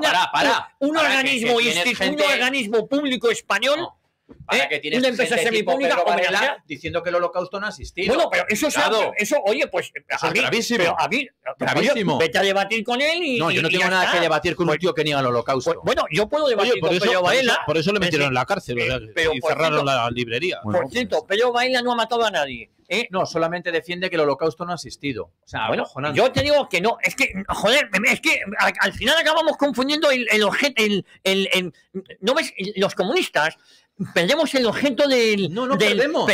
un un organismo público español, Para que tienes una empresa gente tipo semipública, Pedro Varela homenajea. diciendo que el holocausto no ha existido. Bueno, pero eso, Cuidado. oye, pues Eso es gravísimo. Gravísimo. Vete a debatir con él y No, yo no y tengo ya nada está. que debatir con un Pues- tío que niega el holocausto. Pues, bueno, yo puedo debatir Oye, por con eso, Pello por eso- Baela. por eso le metieron Sí. en la cárcel o sea, Pero, y por cerraron cierto, la librería. Bueno, Por cierto, Pello Baela no ha matado a nadie. No, solamente defiende que el holocausto no ha existido. O sea, Bueno, acojonante. yo te digo que no, es que, joder, es que al final acabamos confundiendo el objeto, ¿no ves? Los comunistas perdemos el objeto del... No perdemos.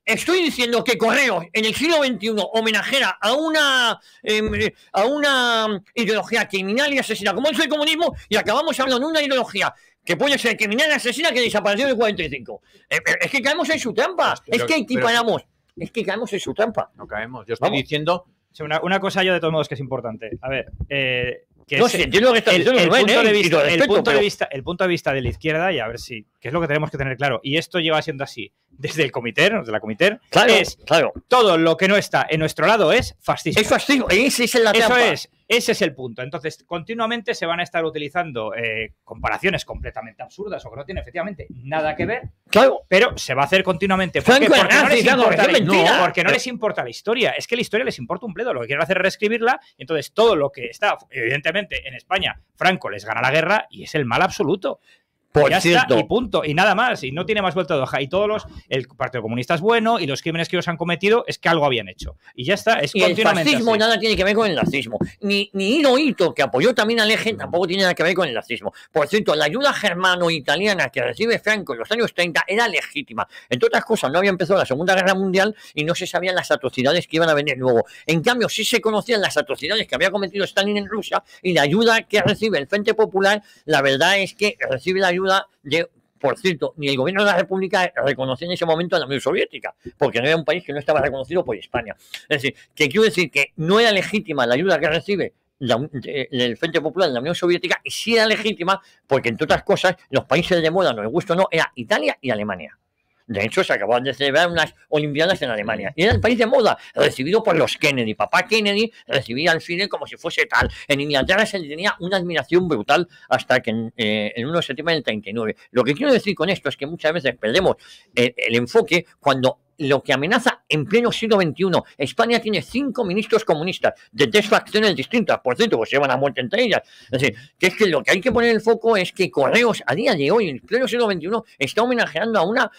Estoy diciendo que Correos en el siglo XXI homenajera a una ideología criminal y asesina, como es el comunismo, y acabamos hablando de una ideología que puede ser criminal y asesina que desapareció en el 45. Es que caemos en su trampa, Pero- es que equiparamos, es que caemos en su trampa. No caemos. Yo estoy Vamos. diciendo... Sí, una cosa yo de todos modos que es importante. A ver, que No es sé, entiendo lo que está el diciendo Rubén, punto de y vista, lo el respeto, punto de pero- vista, el punto de vista de la izquierda, y a ver si, que es lo que tenemos que tener claro, y esto lleva siendo así desde el comité, desde la comité, Claro, es claro. todo lo que no está en nuestro lado es fascismo. Es fascismo, ese es la Eso trampa. ese es el punto. Entonces, continuamente se van a estar utilizando comparaciones completamente absurdas o que no tienen efectivamente nada que ver, Claro. pero se va a hacer continuamente. ¿Por qué? Franco Porque no nazi, les claro, importa es mentira. porque no les importa la historia. Es que la historia les importa un bledo. Lo que quieren hacer es reescribirla. Y entonces, todo lo que está, evidentemente, en España, Franco les gana la guerra y es el mal absoluto. Por Ya cierto, está, y punto, y nada más, y no tiene más vuelta de hoja. Y el Partido Comunista es bueno, y los crímenes que ellos han cometido es que algo habían hecho. Y ya está, es y el continuamente fascismo así. nada tiene que ver con el nazismo. Ni Hirohito, que apoyó también al Eje, tampoco tiene nada que ver con el nazismo. Por cierto, la ayuda germano-italiana que recibe Franco en los años 30 era legítima. Entre otras cosas, no había empezado la Segunda Guerra Mundial y no se sabían las atrocidades que iban a venir luego. En cambio, sí se conocían las atrocidades que había cometido Stalin en Rusia y la ayuda que recibe el Frente Popular, la verdad es que recibe la ayuda de... Por cierto, ni el gobierno de la República reconocía en ese momento a la Unión Soviética, porque no era un país que no estaba reconocido por España. Es decir, que quiero decir que no era legítima la ayuda que recibe el Frente Popular de la Unión Soviética, y sí era legítima porque, entre otras cosas, los países de moda, no les gusta o no, era Italia y Alemania. De hecho, se acababan de celebrar unas Olimpiadas en Alemania. Y era el país de moda, recibido por los Kennedy. Papá Kennedy recibía al Fidel como si fuese tal. En Inglaterra se le tenía una admiración brutal hasta que el 1 de septiembre del 39. Lo que quiero decir con esto es que muchas veces perdemos el enfoque cuando lo que amenaza en pleno siglo XXI. España tiene 5 ministros comunistas de 3 facciones distintas, por cierto, pues se llevan a muerte entre ellas. Es decir, que es que lo que hay que poner el foco es que Correos, a día de hoy, en pleno siglo XXI, está homenajeando a una...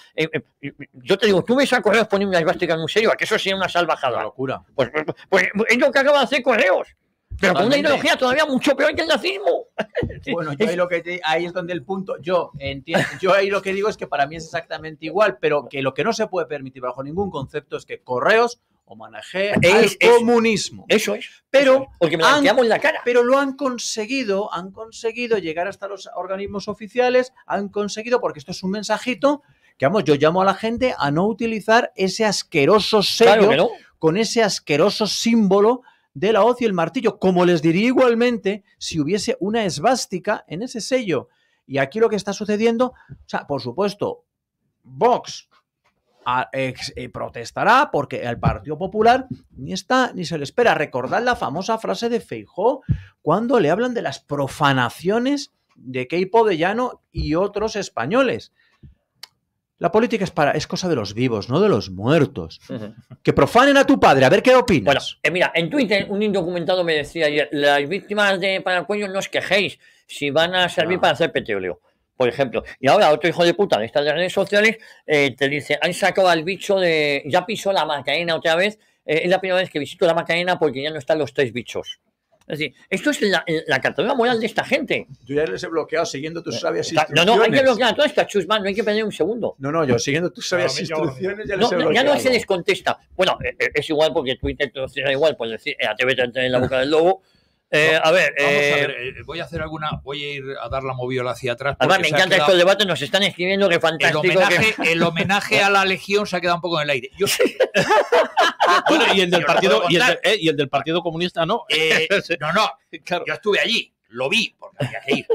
yo te digo, tú ves a Correos poniendo una esvástica en un sello, ¿a que eso sería una salvajada? Una locura. Pues es lo que acaba de hacer Correos. Pero con una ideología todavía mucho peor que el nazismo. Bueno, yo ahí es donde el punto, yo entiendo, yo ahí lo que digo es que para mí es exactamente igual, pero que lo que no se puede permitir bajo ningún concepto es que Correos homenajee al comunismo. Eso es. Pero porque me la en la cara. Pero lo han conseguido llegar hasta los organismos oficiales, han conseguido, porque esto es un mensajito, que vamos, yo llamo a la gente a no utilizar ese asqueroso sello, con ese asqueroso símbolo de la hoz y el martillo, como les diría igualmente si hubiese una esvástica en ese sello. Y aquí lo que está sucediendo, o sea, por supuesto, Vox protestará porque el Partido Popular ni está ni se le espera. Recordad la famosa frase de Feijóo cuando le hablan de las profanaciones de Queipo de Llano y otros españoles. La política es cosa de los vivos, no de los muertos. Que profanen a tu padre, a ver qué opinas. Bueno, mira, en Twitter un indocumentado me decía ayer, las víctimas de Paracuello no os quejéis si van a servir para hacer petróleo, por ejemplo. Y ahora otro hijo de puta de estas redes sociales te dice, han sacado al bicho de... Ya pisó la Macarena otra vez, es la primera vez que visito la Macarena porque ya no están los 3 bichos. Es decir, esto es la catadura moral de esta gente. Yo ya les he bloqueado siguiendo tus sabias instrucciones. No, hay que bloquear a toda esta chusma, no hay que perder un segundo. No, yo siguiendo tus sabias instrucciones ya les he bloqueado. Ya no se les contesta. Bueno, es igual porque Twitter te lo cierra igual, pues decir, atrévete a entrar en la boca del lobo. A ver, voy a ir a dar la moviola hacia atrás. Además, me encanta estos debates, nos están escribiendo que fantástico. El homenaje a la Legión se ha quedado un poco en el aire. Bueno, y el del partido y el del Partido Comunista, ¿no? No, claro. Yo estuve allí, lo vi, porque había que ir.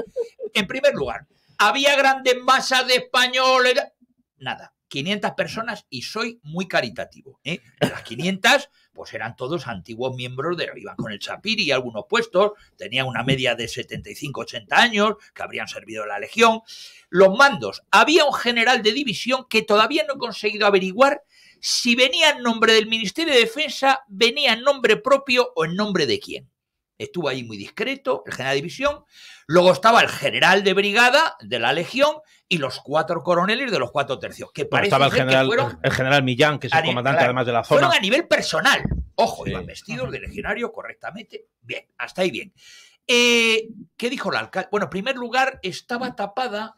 En primer lugar, había grandes masas de españoles. Nada, 500 personas y soy muy caritativo. Las 500... pues eran todos antiguos miembros iban con el Chapiri y algunos puestos, tenían una media de 75-80 años, que habrían servido en la Legión. Los mandos, había un general de división que todavía no he conseguido averiguar si venía en nombre del Ministerio de Defensa, venía en nombre propio o en nombre de quién. Estuvo ahí muy discreto, el general de división. Luego estaba el general de brigada de la Legión y los 4 coroneles de los 4 tercios. Que estaba el general Millán, que es el comandante además de la zona. Fueron a nivel personal. Ojo, iban vestidos de legionario correctamente. Bien, hasta ahí bien. ¿Qué dijo el alcalde? Bueno, en primer lugar, estaba tapada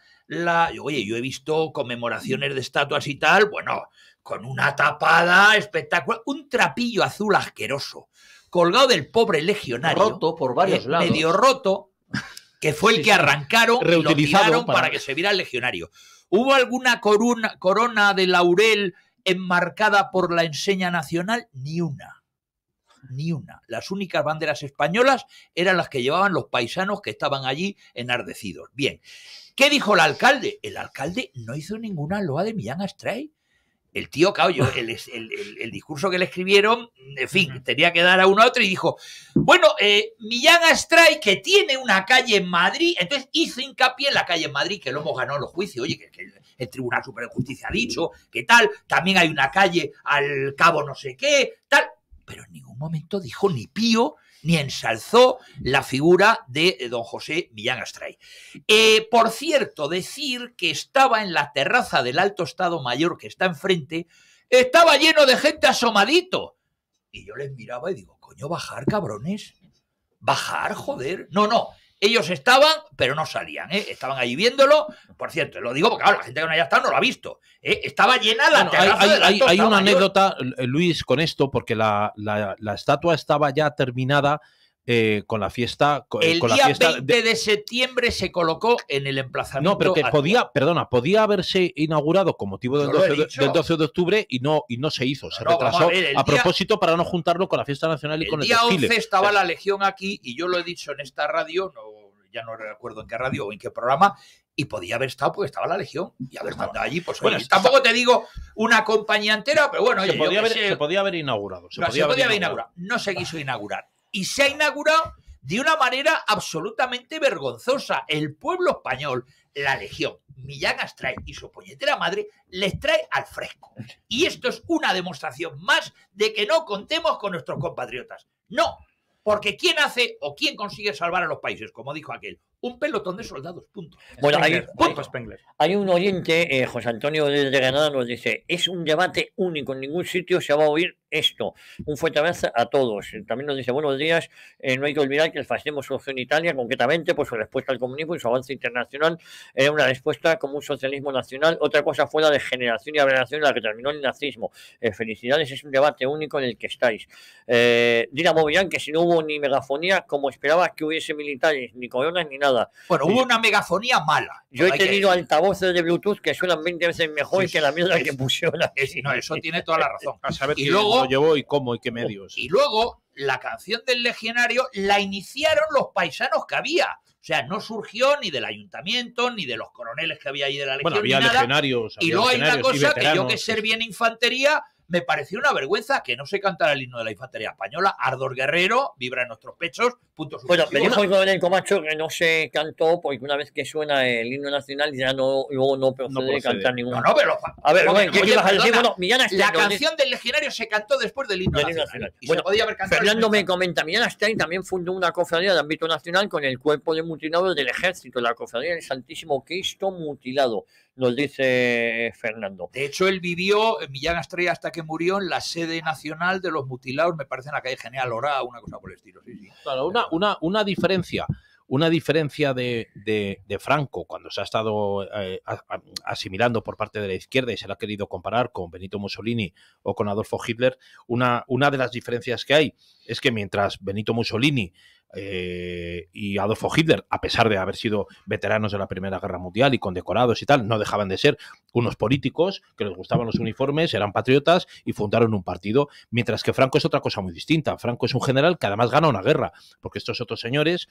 Oye, yo he visto conmemoraciones de estatuas y tal, bueno, con una tapada espectacular. Un trapillo azul asqueroso colgado del pobre legionario. Roto por varios lados. Medio roto, que fue el que arrancaron y lo tiraron para que se viera el legionario. ¿Hubo alguna corona de laurel enmarcada por la enseña nacional? Ni una. Ni una. Las únicas banderas españolas eran las que llevaban los paisanos que estaban allí enardecidos. Bien. ¿Qué dijo el alcalde? El alcalde no hizo ninguna loa de Millán Astray. El tío, claro, el discurso que le escribieron, en fin, tenía que dar a uno a otro y dijo, bueno, Millán Astray, que tiene una calle en Madrid, entonces hizo hincapié en la calle en Madrid, que lo hemos ganado en los juicios, oye, que el Tribunal Superior de Justicia ha dicho, que tal, también hay una calle al cabo no sé qué, tal, pero en ningún momento dijo ni pío, ni ensalzó la figura de don José Millán Astray. Por cierto, decir que estaba en la terraza del Alto Estado Mayor que está enfrente, estaba lleno de gente asomadito. Y yo les miraba y digo, coño, bajar, cabrones. Bajar, joder. No. Ellos estaban, pero no salían, estaban ahí viéndolo. Por cierto, lo digo porque claro, la gente que no haya estado no lo ha visto. Estaba llena la terraza del Alto Hay Estado una Mayor. anécdota, Luis, con esto, porque la estatua estaba ya terminada con la fiesta. El día 20 de septiembre se colocó en el emplazamiento. No, pero que podía haberse inaugurado con motivo del 12 de octubre y no se hizo. Se retrasó a propósito para no juntarlo con la fiesta nacional y con el desfile. El día 11 estaba la Legión aquí y yo lo he dicho en esta radio, ya no recuerdo en qué radio o en qué programa, y podía haber estado porque estaba la Legión y haber estado allí. Pues bueno, tampoco te digo una compañía entera, pero bueno, se podía haber inaugurado. Se podía haber inaugurado. No se quiso inaugurar. Y se ha inaugurado de una manera absolutamente vergonzosa. El pueblo español, la Legión, Millán Astray y su puñetera madre les trae al fresco. Y esto es una demostración más de que no contemos con nuestros compatriotas. No, porque ¿quién hace o quién consigue salvar a los países? Como dijo aquel, un pelotón de soldados, punto. Bueno, Spengler. hay un oyente, José Antonio de Granada, nos dice, es un debate único, en ningún sitio se va a oír esto. Un fuerte abrazo a todos. También nos dice, buenos días, no hay que olvidar que el fascismo surgió en Italia, concretamente por su respuesta al comunismo y su avance internacional. Era una respuesta como un socialismo nacional. Otra cosa fue la degeneración y aberración en la que terminó el nazismo. Felicidades, es un debate único en el que estáis. Dinamo Millán, que si no hubo ni megafonía, como esperaba que hubiese militares, ni coronas, ni nada. Bueno, hubo una megafonía mala. Yo he tenido altavoces de Bluetooth que suenan 20 veces mejor que la mierda que pusieron. No, eso tiene toda la razón. A saber Y quién luego- lo llevó y cómo y qué medios. Y luego, la canción del Legionario la iniciaron los paisanos que había. O sea, no surgió ni del ayuntamiento, ni de los coroneles que había ahí de la Legión, Bueno, había ni nada. legionarios. Y había luego hay una legionarios y cosa que yo, veteranos. que ser bien infantería, me pareció una vergüenza que no se cantara el himno de la infantería española. Ardor guerrero, vibra en nuestros pechos, punto Bueno, me suspensivo. dijo el coronel Comacho que no se cantó porque una vez que suena el himno nacional ya luego no procede procede. cantar ningún. No, no, pero... A ver, Oye, Rubén, ¿qué ibas a decir? perdona, Bueno, Millán Astray la nos dice- canción del Legionario se cantó después del himno Del himno nacional. nacional. Y Bueno, se podía haber cantado... Fernando el me himno comenta, Millán Astray también fundó una cofradía de ámbito nacional con el cuerpo de mutilados del ejército, la cofradía del Santísimo Cristo mutilado, nos dice Fernando. De hecho, él vivió, Millán Astray, hasta que murió en la sede nacional de los mutilados, me parece en la calle General Orá, una cosa por el estilo. Sí, sí. Claro, una diferencia de Franco cuando se ha estado asimilando por parte de la izquierda y se le ha querido comparar con Benito Mussolini o con Adolfo Hitler, una de las diferencias que hay es que mientras Benito Mussolini y Adolfo Hitler, a pesar de haber sido veteranos de la Primera Guerra Mundial y condecorados y tal, no dejaban de ser unos políticos que les gustaban los uniformes, eran patriotas y fundaron un partido, mientras que Franco es otra cosa muy distinta. Franco es un general que además gana una guerra, porque estos otros señores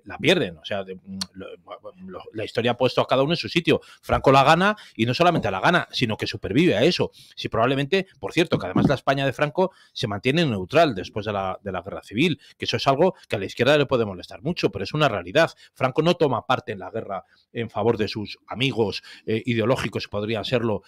la pierden. O sea, la historia ha puesto a cada uno en su sitio. Franco la gana y no solamente la gana, sino que supervive a eso. Si probablemente, por cierto, que además la España de Franco se mantiene neutral después de la Guerra Civil, que eso es algo que a la izquierda le puede molestar mucho, pero es una realidad. Franco no toma parte en la guerra en favor de sus amigos ideológicos, podría serlo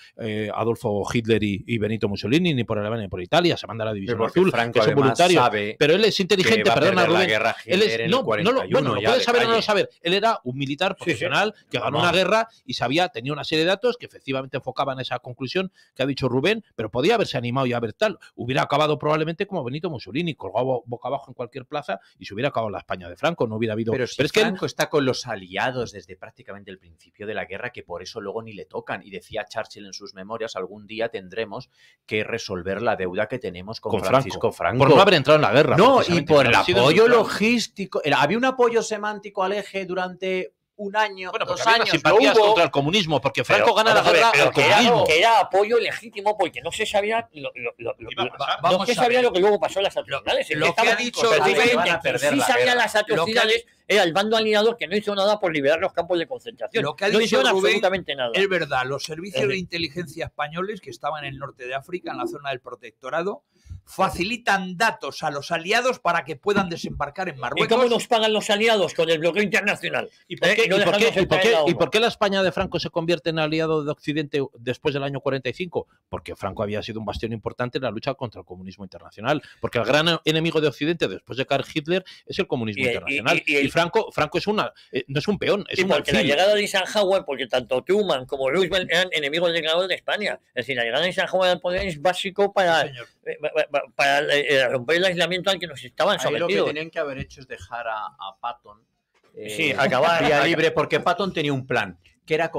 Adolfo Hitler y Benito Mussolini, ni por Alemania ni por Italia, se manda a la División Azul, Franco que son voluntarios. sabe pero él es inteligente, que va a perdona, perder la Rubén. guerra Él Hitler es, en el no, 41, bueno, lo ya puede de saber o no lo calle. saber. Él era un militar profesional que ganó Vamos. una guerra y tenía una serie de datos que efectivamente enfocaban esa conclusión que ha dicho Rubén, pero podía haberse animado y haber tal. Hubiera acabado probablemente como Benito Mussolini, colgado boca abajo en cualquier plaza y se hubiera acabado la España de Franco, no hubiera habido... Pero si es que él- Franco está con los aliados desde prácticamente el principio de la guerra, que por eso luego ni le tocan. Y decía Churchill en sus memorias, algún día tendremos que resolver la deuda que tenemos con Francisco Franco. Por no haber entrado en la guerra. No, y precisamente, por el haber sido apoyo neutral. logístico. Había un apoyo semántico al eje durante un año, Bueno, 2 porque había años. unas simpatías lo hubo. contra el comunismo, porque Franco Pero, gana la vamos a ver, guerra pero al comunismo. que era apoyo legítimo porque no se sabía Iba a pasar. no Vamos se a sabía ver. lo que luego pasó en las atrocidades. Lo que ha dicho Rubén, van a que perder sí la sabían guerra. las atrocidades era el bando aliado que no hizo nada por liberar los campos de concentración. Lo que ha no dicho hicieron Rubén absolutamente nada. Es verdad, los servicios Es de inteligencia españoles que estaban en el norte de África, en la zona del protectorado, facilitan datos a los aliados para que puedan desembarcar en ¿Y Marruecos. cómo nos pagan los aliados? Con el bloqueo internacional. ¿Y por qué, No dejando aceptar el y por qué la España de Franco se convierte en aliado de Occidente después del año 45? Porque Franco había sido un bastión importante en la lucha contra el comunismo internacional. Porque el gran enemigo de Occidente después de caer Hitler es el comunismo internacional. Y Franco es no es un peón, es Sí, un porque la alfil. llegada de Eisenhower, porque tanto Truman como Roosevelt eran enemigos declarados de España. Es decir, la llegada de Eisenhower al poder es básico para, Señor. para romper el aislamiento al que nos estaban Ahí lo que sometidos. tenían que haber hecho es dejar a Patton Sí, acabar- vía libre, porque Patton tenía un plan, que era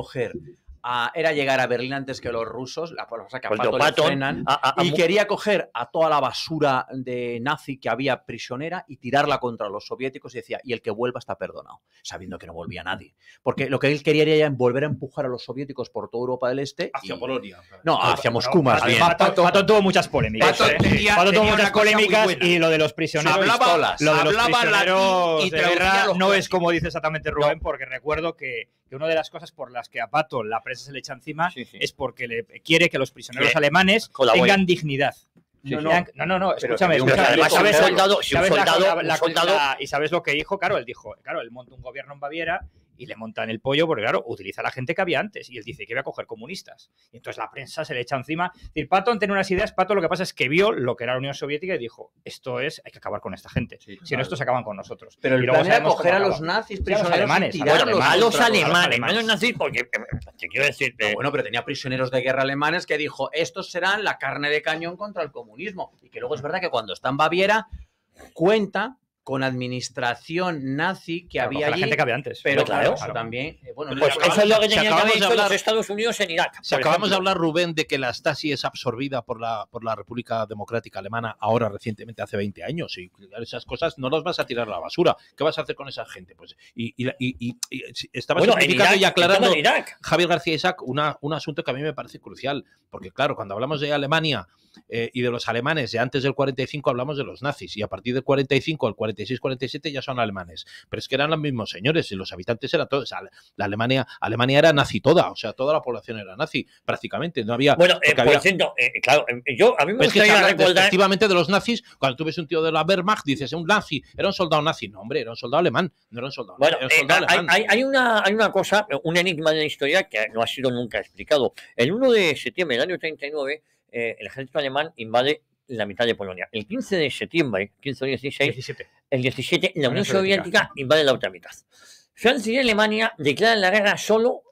era llegar a Berlín antes que los rusos, la cosa que a Cuando Patton le Patton frenan, y quería coger a toda la basura de nazi que había prisionera y tirarla contra los soviéticos, y decía, y el que vuelva está perdonado, sabiendo que no volvía nadie. Porque lo que él quería era volver a empujar a los soviéticos por toda Europa del Este. Hacia Polonia. No, hacia Moscú más bien. además, Patton tuvo muchas polémicas. Patton tenía Patton tuvo una muchas cosa muy polémicas buena. y lo de los prisioneros. Hablaba lo de los prisioneros latín y de traducía guerra los no es clásicos. como dice exactamente Rubén, porque recuerdo que una de las cosas por las que a Patton la prensa se le echa encima Sí, sí. es porque quiere que los prisioneros Que alemanes colaboren. tengan dignidad. No, Pero escúchame. que Pero además, ¿Sabes si un soldado y sabes lo que dijo? Claro, él dijo, él monta un gobierno en Baviera y le montan el pollo porque, claro, utiliza a la gente que había antes. Y él dice que iba a coger comunistas. Y entonces la prensa se le echa encima. Es decir, Patton tiene unas ideas. Patton lo que pasa es que vio lo que era la Unión Soviética y dijo, hay que acabar con esta gente. Si no, estos acaban con nosotros. Pero el plan era coger a los nazis prisioneros alemanes, y tirarlos a los contra alemanes nazis, porque te quiero decir... bueno, pero tenía prisioneros de guerra alemanes que dijo, estos serán la carne de cañón contra el comunismo. Y que luego es verdad que cuando está en Baviera cuenta con administración nazi que había allí. La gente que había antes. Pero claro, claro, también... bueno, Pues eso es lo que tenían que haber hecho hablar- los Estados Unidos en Irak. Si por acabamos de ejemplo. hablar, Rubén, de que la Stasi es absorbida por la República Democrática Alemana ahora recientemente, hace 20 años, y esas cosas no las vas a tirar a la basura. ¿Qué vas a hacer con esa gente? Pues estaba Bueno, en simplificando Irak, y aclarando, en Irak. Javier García Isaac, un asunto que a mí me parece crucial, porque claro, cuando hablamos de Alemania y de los alemanes de antes del 45 hablamos de los nazis, y a partir del 45 al 46-47 ya son alemanes, pero es que eran los mismos señores y los habitantes eran todos, o sea, Alemania era nazi toda, o sea, toda la población era nazi prácticamente, no había... Bueno, porque por había- cierto, claro, a mí me pero es que se gustaría habla recordar... efectivamente de los nazis, cuando tú ves un tío de la Wehrmacht, dices, un nazi, era un soldado nazi, no hombre, era un soldado alemán, no era un soldado Bueno, nazi, era un soldado alemán. hay una cosa, un enigma de la historia que no ha sido nunca explicado. El 1 de septiembre del año 39, el ejército alemán invade la mitad de Polonia. El 15 de septiembre, 15 o 16, 17. el 17, la Unión Unión Soviética invade la otra mitad. Francia y Alemania declaran la guerra solo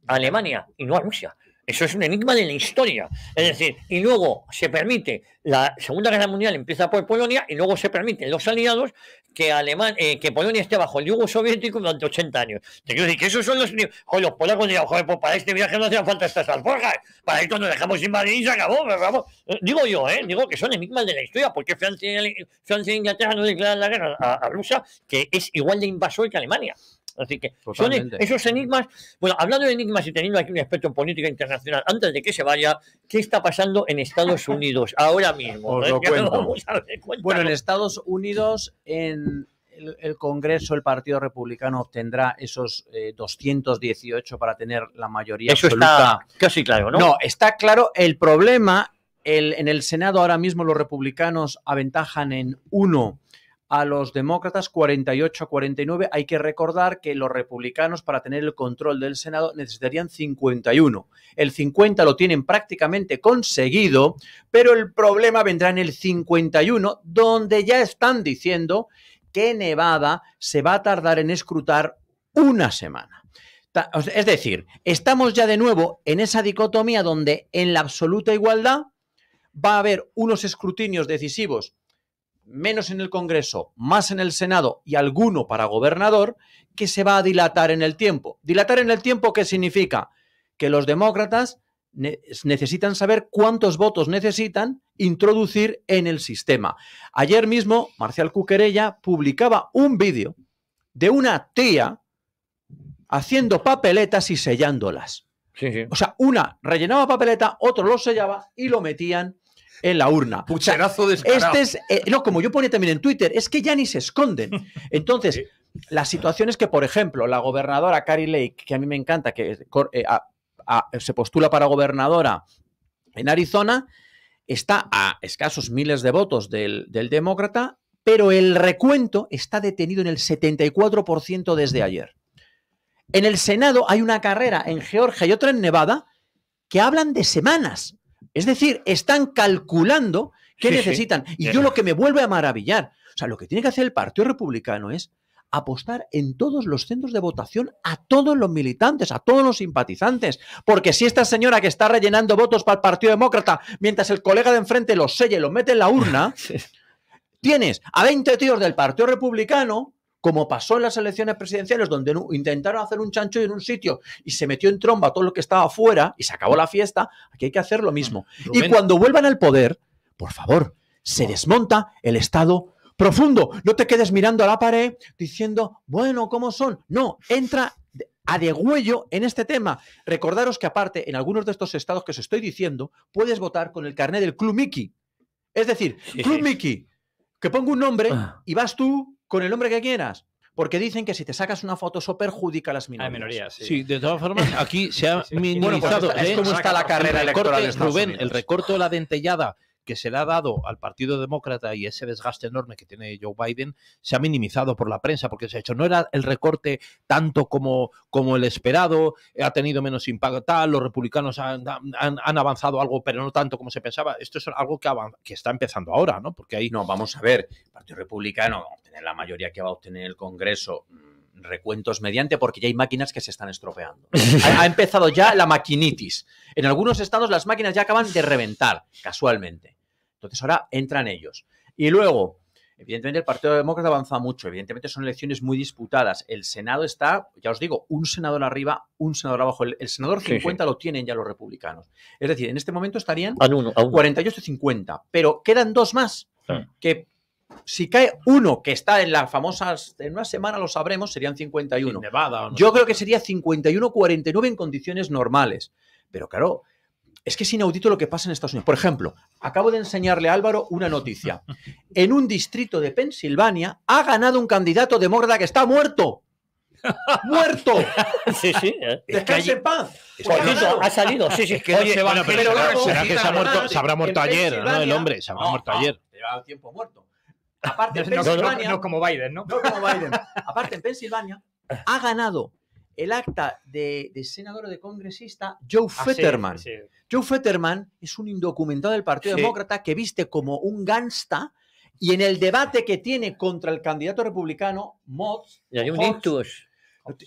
a Alemania y no a Rusia. Eso es un enigma de la historia. Es decir, y luego se permite, la Segunda Guerra Mundial empieza por Polonia y luego se permite los aliados que Polonia esté bajo el yugo soviético durante 80 años. Te quiero decir que esos son los polacos dirán, joder, pues para este viaje no hacían falta estas alforjas, para esto nos dejamos invadir y se acabó. Digo yo, digo que son enigmas de la historia, porque Francia e Inglaterra no declaran la guerra a Rusia, que es igual de invasor que Alemania. Así que son esos enigmas. Bueno, hablando de enigmas y teniendo aquí un experto en política internacional, antes de que se vaya, ¿qué está pasando en Estados Unidos ahora mismo? Os lo cuento. Vamos a ver, Bueno, en Estados Unidos, en el Congreso, el Partido Republicano obtendrá esos 218 para tener la mayoría eso absoluta. está casi claro, ¿no? No, está claro. El problema, en el Senado ahora mismo los republicanos aventajan en 1 a los demócratas, 48 a 49. Hay que recordar que los republicanos, para tener el control del Senado, necesitarían 51. El 50 lo tienen prácticamente conseguido, pero el problema vendrá en el 51, donde ya están diciendo que Nevada se va a tardar en escrutar una semana. Es decir, estamos ya de nuevo en esa dicotomía donde en la absoluta igualdad va a haber unos escrutinios decisivos, menos en el Congreso, más en el Senado y alguno para gobernador, que se va a dilatar en el tiempo. ¿Dilatar en el tiempo qué significa? Que los demócratas necesitan saber cuántos votos necesitan introducir en el sistema. Ayer mismo, Marcial Cuquerella publicaba un vídeo de una tía haciendo papeletas y sellándolas. Sí, sí. O sea, una rellenaba papeleta, otro lo sellaba y lo metían en la urna. Pucherazo descarado. No, como yo ponía también en Twitter, es que ya ni se esconden. Entonces, la situación es que, por ejemplo, la gobernadora Kari Lake, que a mí me encanta, que se postula para gobernadora en Arizona, está a escasos miles de votos del demócrata, pero el recuento está detenido en el 74% desde ayer. En el Senado hay una carrera en Georgia y otra en Nevada que hablan de semanas. Es decir, están calculando qué necesitan. Y yo lo que me vuelve a maravillar, o sea, lo que tiene que hacer el Partido Republicano es apostar en todos los centros de votación a todos los militantes, a todos los simpatizantes. Porque si esta señora que está rellenando votos para el Partido Demócrata, mientras el colega de enfrente los sella y los mete en la urna, tienes a 20 tíos del Partido Republicano, como pasó en las elecciones presidenciales, donde intentaron hacer un chanchullo en un sitio y se metió en tromba todo lo que estaba afuera y se acabó la fiesta. Aquí hay que hacer lo mismo. Rubén. Y cuando vuelvan al poder, por favor, se desmonta el Estado profundo. No te quedes mirando a la pared diciendo, bueno, ¿cómo son? No, entra a degüello en este tema. Recordaros que aparte, en algunos de estos estados que os estoy diciendo, puedes votar con el carnet del Club Mickey. Es decir, Club Mickey, que pongo un nombre y vas tú con el nombre que quieras. Porque dicen que si te sacas una foto eso perjudica a las minorías. Sí, de todas formas, aquí se ha minimizado. Bueno, pues es como está la carrera electoral de Estados Rubén, Unidos. el recorte de la dentellada que se le ha dado al Partido Demócrata y ese desgaste enorme que tiene Joe Biden se ha minimizado por la prensa, porque se ha hecho, no era el recorte tanto como el esperado, ha tenido menos impacto, tal, los republicanos han avanzado algo, pero no tanto como se pensaba. Esto es algo que está empezando ahora, ¿no? Porque ahí... No, vamos a ver, el Partido Republicano va a obtener la mayoría que va a obtener el Congreso, recuentos mediante, porque ya hay máquinas que se están estropeando. Ha empezado ya la maquinitis. En algunos estados las máquinas ya acaban de reventar, casualmente. Entonces ahora entran ellos. Y luego, evidentemente el Partido Demócrata avanza mucho. Evidentemente son elecciones muy disputadas. El Senado está, ya os digo, un senador arriba, un senador abajo. El senador 50 lo tienen ya los republicanos. Es decir, en este momento estarían 48-50. Pero quedan dos más que... Si cae uno que está en las famosas, en una semana lo sabremos, serían 51. Sí, Nevada, o no Yo sé creo qué. que sería 51-49 en condiciones normales. Pero claro, es que es inaudito lo que pasa en Estados Unidos. Por ejemplo, acabo de enseñarle a Álvaro una noticia. En un distrito de Pensilvania ha ganado un candidato demócrata que está muerto. ¡Muerto! Sí, sí. ¡Descanse en paz! Por cierto, ha salido. Sí, sí. que no se van, pero pero luego- ¿Será que se ha muerto, además, se habrá muerto en ayer, ¿no? El Pensilvania- hombre se habrá muerto ayer. Lleva tiempo muerto. Aparte, en No, Pensilvania... no como Biden, ¿no? No como Biden. Aparte, en Pensilvania ha ganado el acta de senador o de congresista Joe Fetterman. Sí, sí. Joe Fetterman es un indocumentado del Partido Sí. Demócrata que viste como un gangsta y en el debate que tiene contra el candidato republicano, Motz, Y hay un Fox, ictus.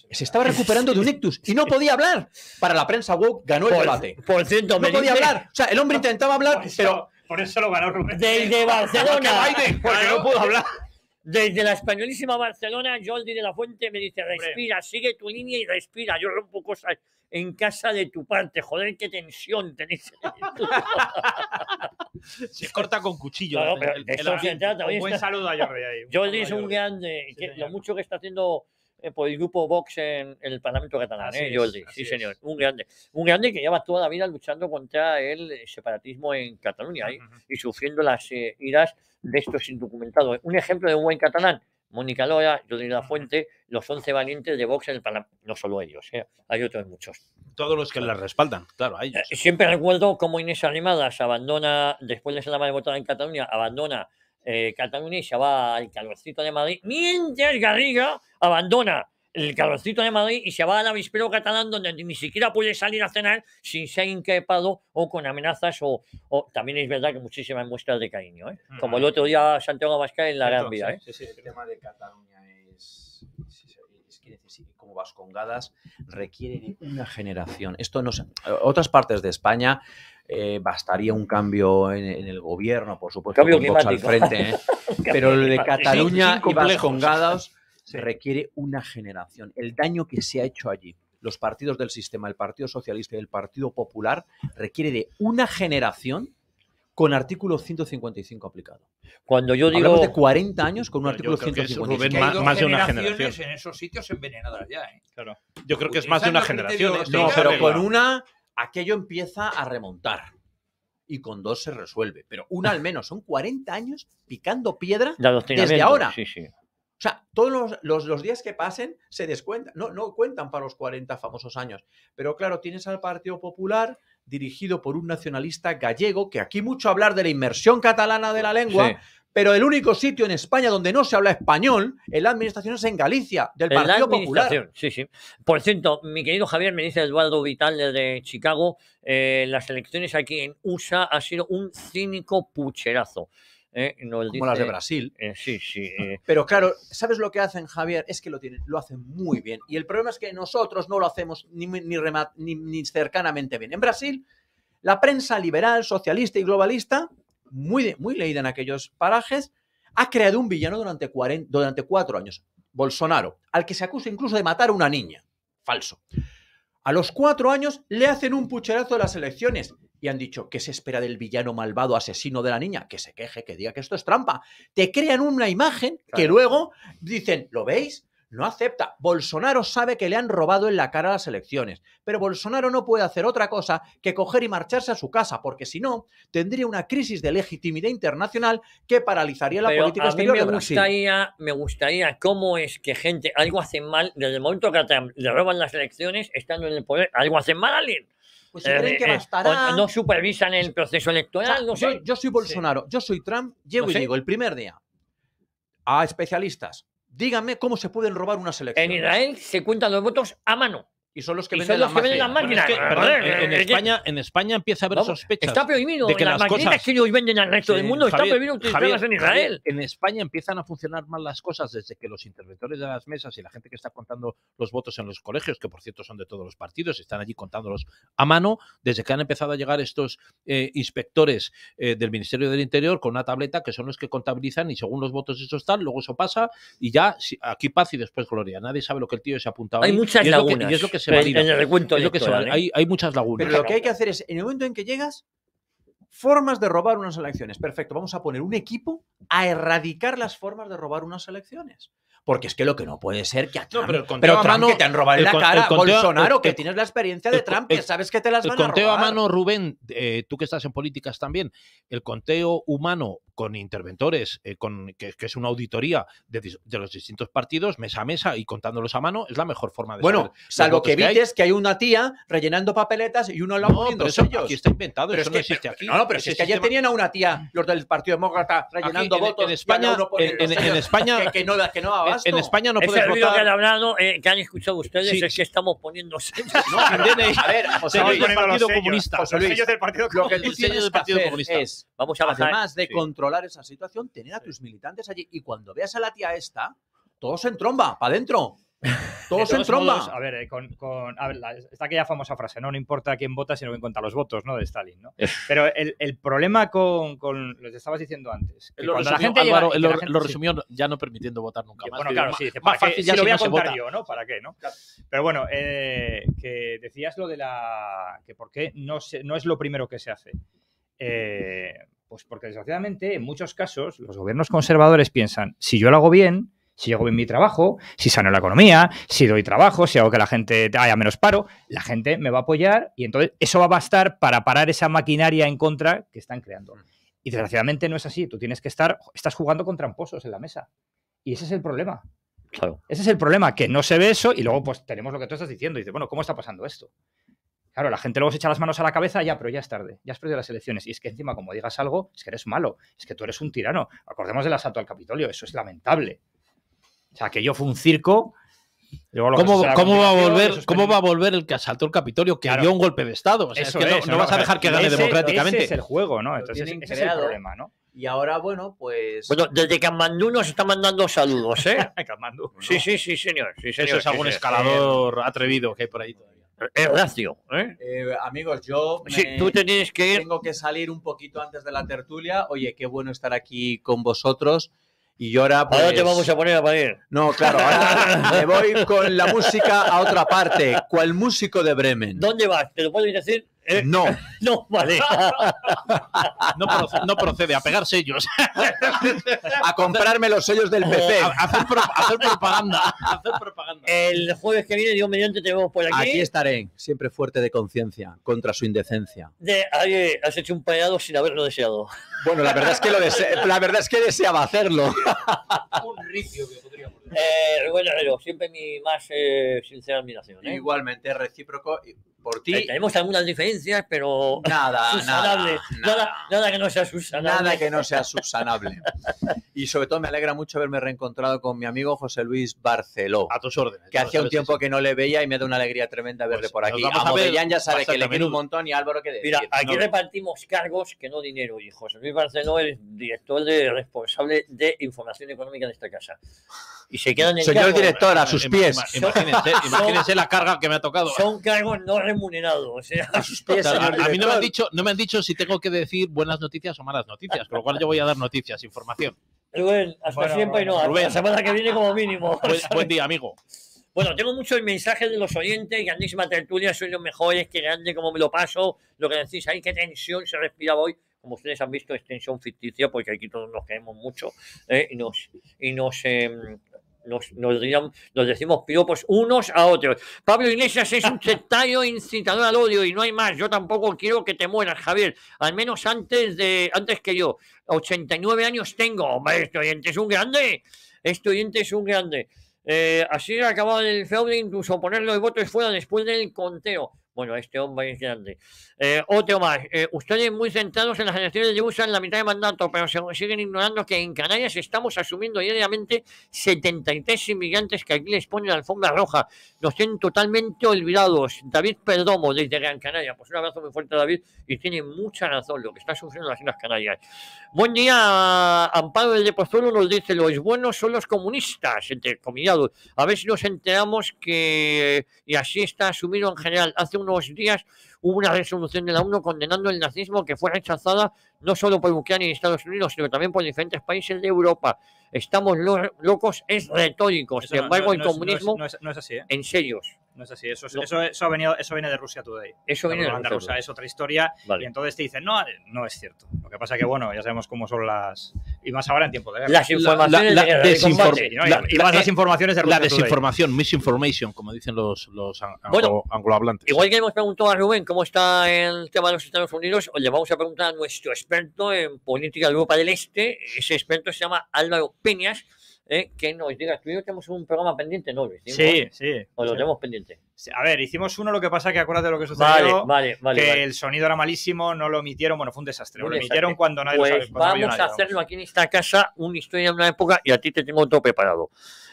se estaba recuperando de un ictus y no podía hablar. Para la prensa woke ganó el debate. Por cierto, No podía hablar. O sea, el hombre intentaba hablar, pero Por eso lo ganó Rubén. Desde Barcelona. Porque no puedo hablar. Desde la españolísima Barcelona, Jordi de la Fuente me dice, respira, sigue tu línea y respira. Yo rompo cosas en casa de tu parte. Joder, qué tensión tenéis. Se corta con cuchillo. No, pero el eso se ambiente. trata. Hoy Un buen está- saludo a Jordi ahí. Jordi es un grande. Sí, Que señor. lo mucho que está haciendo por el grupo Vox en el Parlamento catalán, Así es, Jordi. así Sí, es. señor. Un grande. Un grande que lleva toda la vida luchando contra el separatismo en Cataluña y sufriendo las iras de estos indocumentados. Un ejemplo de un buen catalán. Mónica Lora, Jordi de la Fuente, los 11 valientes de Vox en el Parlamento. No solo ellos, hay otros muchos. Todos los que le respaldan, claro, a ellos. Siempre recuerdo cómo Inés Arrimadas abandona, después de ser la más votada en Cataluña, abandona Cataluña y se va al calorcito de Madrid, mientras Garriga abandona el calorcito de Madrid y se va al avispero catalán donde ni siquiera puede salir a cenar sin ser increpado o con amenazas o también es verdad que muchísimas muestras de cariño, como el otro día Santiago Abascal en la Gran Vía. el tema de Cataluña es que necesita, como Vascongadas, requiere de una generación. Esto no sé, otras partes de España bastaría un cambio en el gobierno, por supuesto, Cambio con Vox al climático. frente, pero lo de Cataluña sin y complejos. Vascongadas requiere una generación. El daño que se ha hecho allí, los partidos del sistema, el Partido Socialista y el Partido Popular, requiere de una generación con artículo 155 aplicado. Cuando yo Hablamos digo de 40 años con un Yo artículo creo que es 155. Rubén Que hay dos más de una generaciones generación. en esos sitios envenenadas ya, ¿eh? Claro. Yo creo que es más de una generación. Esto No, se pero arregla. con una, aquello empieza a remontar. Y con dos se resuelve. Pero una al menos. Son 40 años picando piedra. de adoctrinamiento, desde ahora. sí, sí. O sea, todos los días que pasen se descuentan. No cuentan para los 40 famosos años. Pero claro, tienes al Partido Popular dirigido por un nacionalista gallego, que aquí mucho hablar de la inmersión catalana de la lengua, Sí. pero el único sitio en España donde no se habla español en la administración es en Galicia, del En la Partido Popular. administración, sí, sí. Por cierto, mi querido Javier, me dice Eduardo Vital desde Chicago, las elecciones aquí en USA ha sido un cínico pucherazo. Nos Como las de dice- Brasil. sí, sí. Pero claro, ¿sabes lo que hacen, Javier? Es que lo hacen muy bien. Y el problema es que nosotros no lo hacemos ni cercanamente bien. En Brasil, la prensa liberal, socialista y globalista, muy leída en aquellos parajes, ha creado un villano durante 4 años. Bolsonaro, al que se acusa incluso de matar a una niña. Falso. A los 4 años le hacen un pucherazo de las elecciones y han dicho, ¿qué se espera del villano malvado asesino de la niña? Que se queje, que diga que esto es trampa. Te crean una imagen que luego dicen, ¿lo veis? no acepta. Bolsonaro sabe que le han robado en la cara las elecciones, pero Bolsonaro no puede hacer otra cosa que coger y marcharse a su casa, porque si no, tendría una crisis de legitimidad internacional que paralizaría la política exterior de Brasil. Me gustaría cómo es que gente, algo hacen mal, desde el momento que le roban las elecciones, estando en el poder, algo hacen mal a alguien. Pues si creen que bastará... no supervisan el proceso electoral, o sea, yo soy Bolsonaro, yo soy Trump, llego y digo el primer día a especialistas, díganme cómo se pueden robar unas elecciones. En Israel se cuentan los votos a mano. Y son los que venden las máquinas. Bueno, es que, perdón, en España empieza a haber sospechas. Está prohibido. De que las máquinas cosas... que ellos venden al resto del mundo, está prohibido utilizarlas en Israel. En España empiezan a funcionar mal las cosas desde que los interventores de las mesas y la gente que está contando los votos en los colegios, que por cierto son de todos los partidos, están allí contándolos a mano, desde que han empezado a llegar estos inspectores del Ministerio del Interior con una tableta que son los que contabilizan y según los votos esos tal, luego eso pasa y ya aquí paz y después gloria. Nadie sabe lo que el tío se ha apuntado. Hay muchas lagunas. Y es lo que se valida. Hay muchas lagunas. Pero lo que hay que hacer es, en el momento en que llegas, formas de robar unas elecciones. Perfecto, vamos a poner un equipo a erradicar las formas de robar unas elecciones. Porque es que lo que no puede ser que a Trump, pero Trump que te han robado en la cara, Bolsonaro, que tienes la experiencia de Trump, que sabes que te las van a robar. El conteo a mano, Rubén, tú que estás en políticas también, el conteo humano con interventores, que es una auditoría de los distintos partidos, mesa a mesa y contándolos a mano, es la mejor forma de saber. Salvo que evites que hay una tía rellenando papeletas y uno al lado poniendo sellos. Aquí está inventado, pero eso no existe aquí. No, pero es que ayer tenían a una tía, los del Partido Demócrata, rellenando votos. En España, que no daba. En España no puedes votar. votar. Que han hablado, que han escuchado ustedes, es que estamos poniendo sellos. A ver, José Luis, del Partido Comunista. José Luis, lo que tú tienes que hacer es, vamos a bajar. además de controlar esa situación, tener a tus militantes allí. Y cuando veas a la tía esta, todos en tromba, para adentro. Todos en tromba. Modos, a ver, está aquella famosa frase, ¿no? No importa quién vota, sino quién cuenta los votos, ¿no? De Stalin, ¿no? Pero el problema con lo que estabas diciendo antes. Lo resumió ya no permitiendo votar nunca más. Bueno, claro, sí. Más fácil ya si lo voy a no contar yo, ¿no? ¿Para qué, no? Claro. Pero bueno, que decías lo de que por qué no es lo primero que se hace. Pues porque desgraciadamente, en muchos casos, los gobiernos conservadores piensan, si yo lo hago bien, si hago bien mi trabajo, si sano la economía, si doy trabajo, si hago que la gente haya menos paro, la gente me va a apoyar y entonces eso va a bastar para parar esa maquinaria en contra que están creando. Y desgraciadamente no es así. Tú estás jugando con tramposos en la mesa. Y ese es el problema. Claro. Ese es el problema, que no se ve eso y luego pues tenemos lo que tú estás diciendo. Y dices, bueno, ¿cómo está pasando esto? Claro, la gente luego se echa las manos a la cabeza, pero ya es tarde, ya has perdido las elecciones. Y es que encima, como digas algo, es que eres malo, es que tú eres un tirano. Acordemos del asalto al Capitolio, eso es lamentable. O sea, aquello fue un circo. ¿Cómo va a volver el que asaltó el Capitolio, que dio un golpe de Estado? O sea, es que no vas a dejar que gane democráticamente. Ese es el juego, ¿no? Entonces, ese es el problema, ¿no? Y ahora, bueno, pues... Bueno, desde Katmandú nos está mandando saludos, ¿eh? Katmandú. Sí, señor. Eso es algún escalador atrevido que hay por ahí todavía. Horacio, amigos, yo tú te tienes que ir. Tengo que salir un poquito antes de la tertulia. Oye, qué bueno estar aquí con vosotros. Y ahora, pues... Ahora te vamos a poner a parir. No, claro, ahora me voy con la música a otra parte. ¿Cuál músico de Bremen? ¿Dónde vas? ¿Te lo puedes decir? No. No, vale. No procede a pegar sellos. A comprarme los sellos del PC. Hacer propaganda. El jueves que viene, Dios mediante, te vemos por aquí. Aquí estaré, siempre fuerte de conciencia, contra su indecencia. Has hecho un payado sin haberlo deseado. Bueno, la verdad es que deseaba hacerlo. Un ricio que podríamos decir. Bueno, siempre mi más sincera admiración. Igualmente, recíproco. Por ti. Tenemos algunas diferencias, pero nada que no sea subsanable. Nada que no sea subsanable. Y sobre todo me alegra mucho haberme reencontrado con mi amigo José Luis Barceló. A tus órdenes. Que hacía un tiempo que no le veía y me da una alegría tremenda verle por aquí. A Modellán ya sabe que le quiero un montón y a Álvaro que decir. Mira, aquí repartimos cargos que no dinero. Y José Luis Barceló es director responsable de información económica de esta casa. Y se quedan en Señor director, a sus pies. Imagínense la carga que me ha tocado. Son cargos no remunerados. O sea, a sus pies, a mí no me han dicho si tengo que decir buenas noticias o malas noticias, con lo cual yo voy a dar noticias, información. Rubén, hasta siempre y no. Hasta la semana que viene como mínimo. Buen día, amigo. Bueno, tengo muchos mensajes de los oyentes, grandísima tertulia, sois los mejores, qué grande, cómo me lo paso, lo que decís ahí, qué tensión se respira hoy. Como ustedes han visto, es tensión ficticia, porque aquí todos nos queremos mucho y nos nos decimos piropos unos a otros. Pablo Iglesias es un sectario incitador al odio y no hay más. Yo tampoco quiero que te mueras, Javier. Al menos antes que yo. 89 años tengo. Hombre, este oyente es un grande. Este oyente es un grande. Así ha acabado el fraude, incluso poner los votos fuera después del conteo. Bueno, este hombre es grande. Otro más. Ustedes muy centrados en las elecciones de USA en la mitad de mandato, pero siguen ignorando que en Canarias estamos asumiendo diariamente 73 inmigrantes que aquí les ponen la alfombra roja. Nos tienen totalmente olvidados. David Perdomo, desde Gran Canaria. Pues un abrazo muy fuerte, David. Y tiene mucha razón lo que está sufriendo las Islas Canarias. Buen día, Amparo del Pozuelo nos dice: los buenos son los comunistas, entre comillados. A ver si nos enteramos que... Y así está asumido en general. Hace unos días hubo una resolución de la ONU condenando el nazismo que fue rechazada no solo por Ucrania y Estados Unidos, sino también por diferentes países de Europa. Estamos locos, es retórico. Sin embargo, el comunismo... No es así, ¿eh? En serios. No es así, eso viene de Russia Today. Eso viene de Rusia Today. Es otra historia, vale. Y entonces te dicen, no es cierto. Lo que pasa que, bueno, ya sabemos cómo son las... Y más ahora en tiempo de guerra. Las informaciones y más las informaciones de Russia Today. La desinformación, misinformation, como dicen los anglohablantes. Igual que hemos preguntado a Rubén cómo está el tema de los Estados Unidos, le vamos a preguntar a nuestro experto en política de Europa del Este. Ese experto se llama Álvaro Peñas. Que nos diga, tú y yo tenemos un programa pendiente, ¿no? Sí. ¿O lo tenemos pendiente? A ver, hicimos uno, lo que pasa que acuérdate de lo que sucedió. Vale. El sonido era malísimo, no lo emitieron, bueno, fue un desastre. Lo emitieron cuando nadie lo sabe. Vamos a hacerlo aquí en esta casa, una historia de una época, y a ti te tengo otro preparado.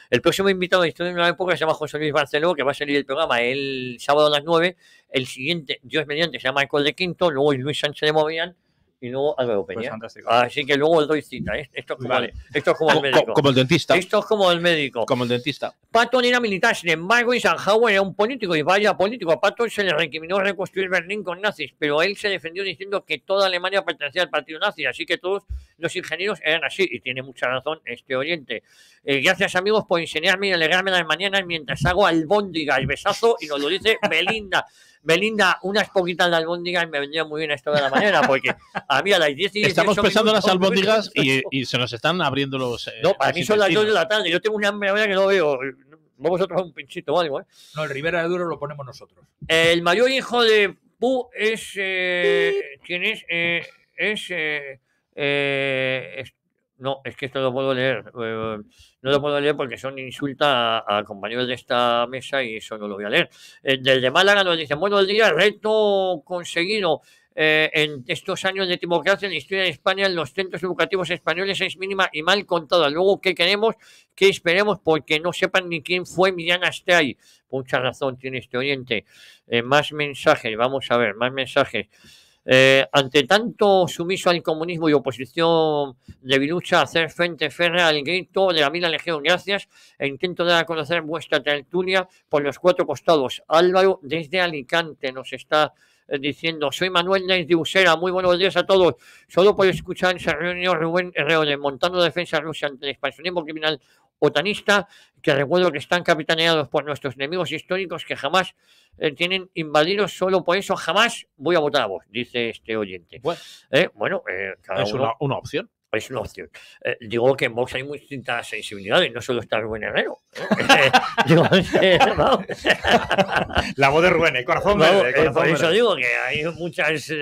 El próximo invitado de historia de una época se llama José Luis Barceló, que va a salir el programa el sábado a las 9. El siguiente, Dios mediante, se llama Michael de Quinto, luego Luis Sánchez de Movián, y luego Álvaro Peña. Pues así que luego doy cita. Esto es como el médico. Como el dentista. Esto es como el médico. Como el dentista. Patton era militar, sin embargo, Eisenhower era un político, y vaya político. A Patton se le recriminó reconstruir Berlín con nazis, pero él se defendió diciendo que toda Alemania pertenecía al partido nazi, así que todos los ingenieros eran así, y tiene mucha razón este oyente. Gracias, amigos, por enseñarme y alegrarme las mañanas mientras hago albóndiga. El besazo, y nos lo dice Belinda. Belinda, unas poquitas de albóndigas me vendrían muy bien a esta hora de la mañana, porque a mí a las 10 y 18 estamos pensando en las albóndigas y se nos están abriendo los... no, para mí son las 2 de la tarde. Yo tengo una hambre ahora que no veo. Vamos a tomar un pinchito o algo, ¿eh? No, el Ribera de Duero lo ponemos nosotros. El mayor hijo de Pu es... ¿quién es? No, es que esto lo puedo leer. No lo puedo leer porque son insulta a compañeros de esta mesa y eso no lo voy a leer. Desde Málaga nos dicen: buenos días, reto conseguido en estos años de democracia en la historia de España en los centros educativos españoles es mínima y mal contada. Luego, ¿qué queremos? ¿Qué esperemos? Porque no sepan ni quién fue Millán Astray. Mucha razón tiene este oyente. Más mensajes, vamos a ver, más mensajes. Ante tanto sumiso al comunismo y oposición debilucha, hacer frente férrea al grito de la Mila Legión. Gracias, e intento dar a conocer vuestra tertulia por los 4 costados. Álvaro desde Alicante nos está diciendo: soy Manuel desde Usera, muy buenos días a todos. Solo por escuchar esa reunión, Rubén Herrero montando defensa rusa ante el expansionismo criminal otanista, que recuerdo que están capitaneados por nuestros enemigos históricos que jamás tienen invadidos. Solo por eso jamás voy a votar a vos, dice este oyente. Bueno, cada es uno, una opción. Es una opción. Digo que en Vox hay muy distintas sensibilidades, no solo está Rubén Herrero. Digo, la voz de Rubén, el corazón verde. Por eso digo que hay muchas,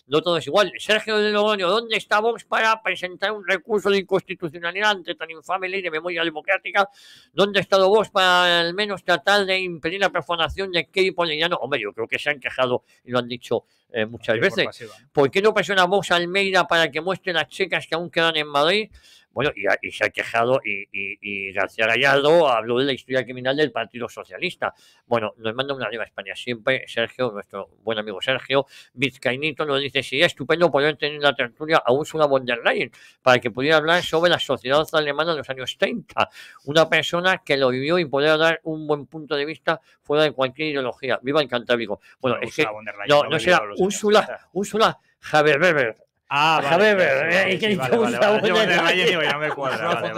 no todo es igual. Sergio de Logroño, ¿dónde está Vox para presentar un recurso de inconstitucionalidad ante tan infame ley de memoria democrática? ¿Dónde ha estado Vox para al menos tratar de impedir la perforación de Kelly Poliniano? Hombre, yo creo que se han quejado y lo han dicho muchas veces. Pasiva, ¿no? ¿Por qué no presiona Vox a Almeida para que muestre las checas que aún quedan en Madrid? Bueno, y se ha quejado y García Gallardo habló de la historia criminal del Partido Socialista. Bueno, nos manda una arriba a España siempre. Sergio, nuestro buen amigo Sergio Vizcainito, nos dice: sería estupendo poder tener la tertulia a Ursula von der Leyen para que pudiera hablar sobre la sociedad alemana de los años 30. Una persona que lo vivió y poder dar un buen punto de vista fuera de cualquier ideología. Viva el Cantábrico. Bueno, es que no será Ursula Haberberger. Vale. ¿Y qué dice Ursula von der Leyen? No me cuadra.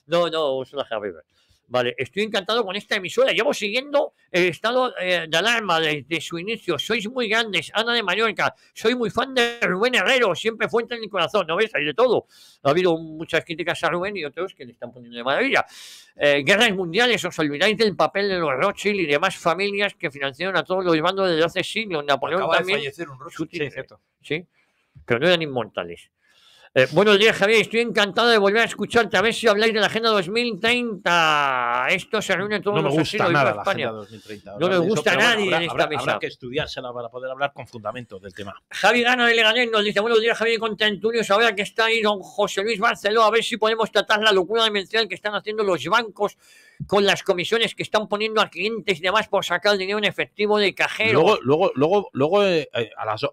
No, Ursula Haberberger. Vale, estoy encantado con esta emisora. Llevo siguiendo el estado de alarma desde su inicio. Sois muy grandes. Ana de Mallorca. Soy muy fan de Rubén Herrero. Siempre fuente en mi corazón. ¿No ves? Hay de todo. Ha habido muchas críticas a Rubén y otros que le están poniendo de maravilla. Guerras mundiales. Os olvidáis del papel de los Rothschild y demás familias que financiaron a todos los bandos desde hace siglos. Napoleón Acaba también. de fallecer un Su- Sí, cierto. Sí, pero no eran inmortales. Buenos días, Javier. Estoy encantado de volver a escucharte. A ver si habláis de la Agenda 2030. Esto se reúne todos No me los gusta asilos de nada la España. Agenda 2030. No hablar le de eso, gusta a pero nadie en esta mesa. Habrá que estudiársela para poder hablar con fundamentos del tema. Javi Gana de Leganés nos dice: buenos días, Javier, con Tenturios. Ahora que está ahí don José Luis Barceló, a ver si podemos tratar la locura demencial que están haciendo los bancos con las comisiones que están poniendo a clientes y demás por sacar el dinero en efectivo de cajero. Luego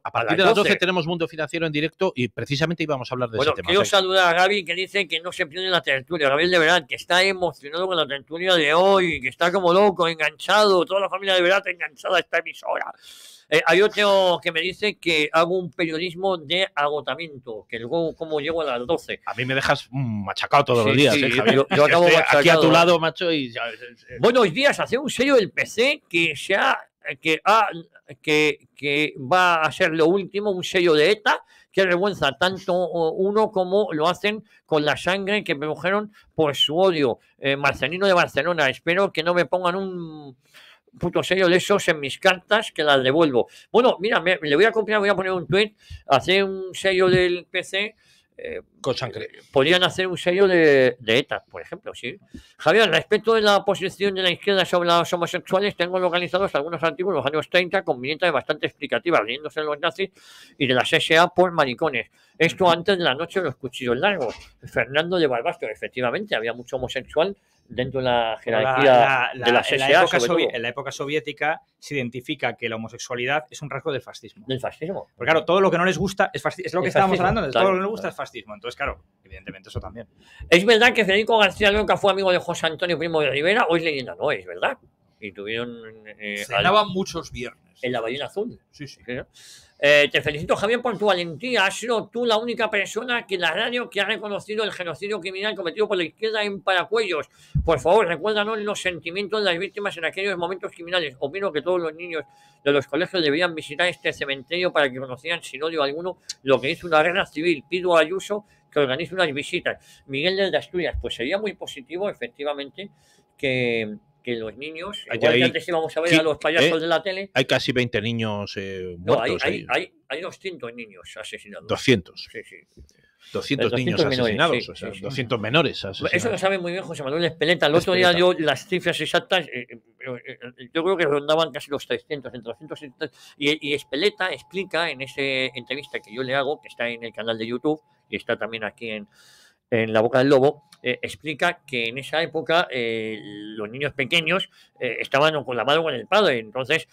a partir de las 12 12 tenemos Mundo Financiero en directo y precisamente íbamos a hablar de Bueno, ese tema. quiero Sí. saludar a Gaby, que dice que no se pierde la tertulia. Gabriel, de verdad, que está emocionado con la tertulia de hoy, que está como loco, enganchado. Toda la familia de verdad está enganchada a esta emisora. Hay otro que me dice que hago un periodismo de agotamiento, que luego como llego a las 12. A mí me dejas machacado todos Sí, los días, sí, Javier. yo acabo Estoy aquí a tu machacado. lado, macho, y Buenos días, hacer un sello del PC que va a ser lo último, un sello de ETA. Qué vergüenza, tanto uno como lo hacen con la sangre que produjeron por su odio. Marcelino de Barcelona, espero que no me pongan un puto sello de esos en mis cartas, que las devuelvo. Bueno, mira, le voy a copiar, voy a poner un tweet, hacer un sello del PC. con sangre. Podrían hacer un sello de ETA, por ejemplo, sí. Javier, respecto de la posición de la izquierda sobre los homosexuales, tengo localizados algunos artículos de los años 30 con viñetas bastante explicativas, riéndose de los nazis y de las SA por maricones. Esto antes de la noche de los cuchillos largos. Fernando de Barbastro, efectivamente, había mucho homosexual dentro de la jerarquía de las SA, En la época soviética se identifica que la homosexualidad es un rasgo del fascismo. del fascismo. Porque claro, todo lo que no les gusta es fascismo. Es lo que Es estábamos fascismo, hablando, de claro, todo lo que no les gusta claro. es fascismo. Entonces, claro, evidentemente eso también. ¿Es verdad que Federico García Lorca fue amigo de José Antonio Primo de Rivera? ¿O es leyenda? No, es verdad. Y tuvieron Cenaban muchos viernes. en la Ballena Azul. Sí, sí. ¿Sí, no? Te felicito, Javier, por tu valentía. Has sido tú la única persona que en la radio que ha reconocido el genocidio criminal cometido por la izquierda en Paracuellos. Por favor, recuérdanos los sentimientos de las víctimas en aquellos momentos criminales. Opino que todos los niños de los colegios deberían visitar este cementerio para que conocieran sin odio alguno lo que hizo una guerra civil. Pido a Ayuso que organice unas visitas. Miguel de Asturias, pues sería muy positivo, efectivamente, que los niños, Hay igual que ahí- antes íbamos a ver sí, a los payasos de la tele. Hay casi 20 niños No, muertos. hay 200 niños asesinados. 200. Sí, sí. 200 200 niños menores, asesinados. sí, o sea, sí, sí. 200 menores asesinados. Eso lo sabe muy bien José Manuel Espeleta. El otro día dio las cifras exactas. Yo creo que rondaban casi los 300, entre 200 y 300. Y Espeleta explica en esa entrevista que yo le hago, que está en el canal de YouTube y está también aquí en La Boca del Lobo, explica que en esa época los niños pequeños estaban o con la madre o con el padre. Entonces,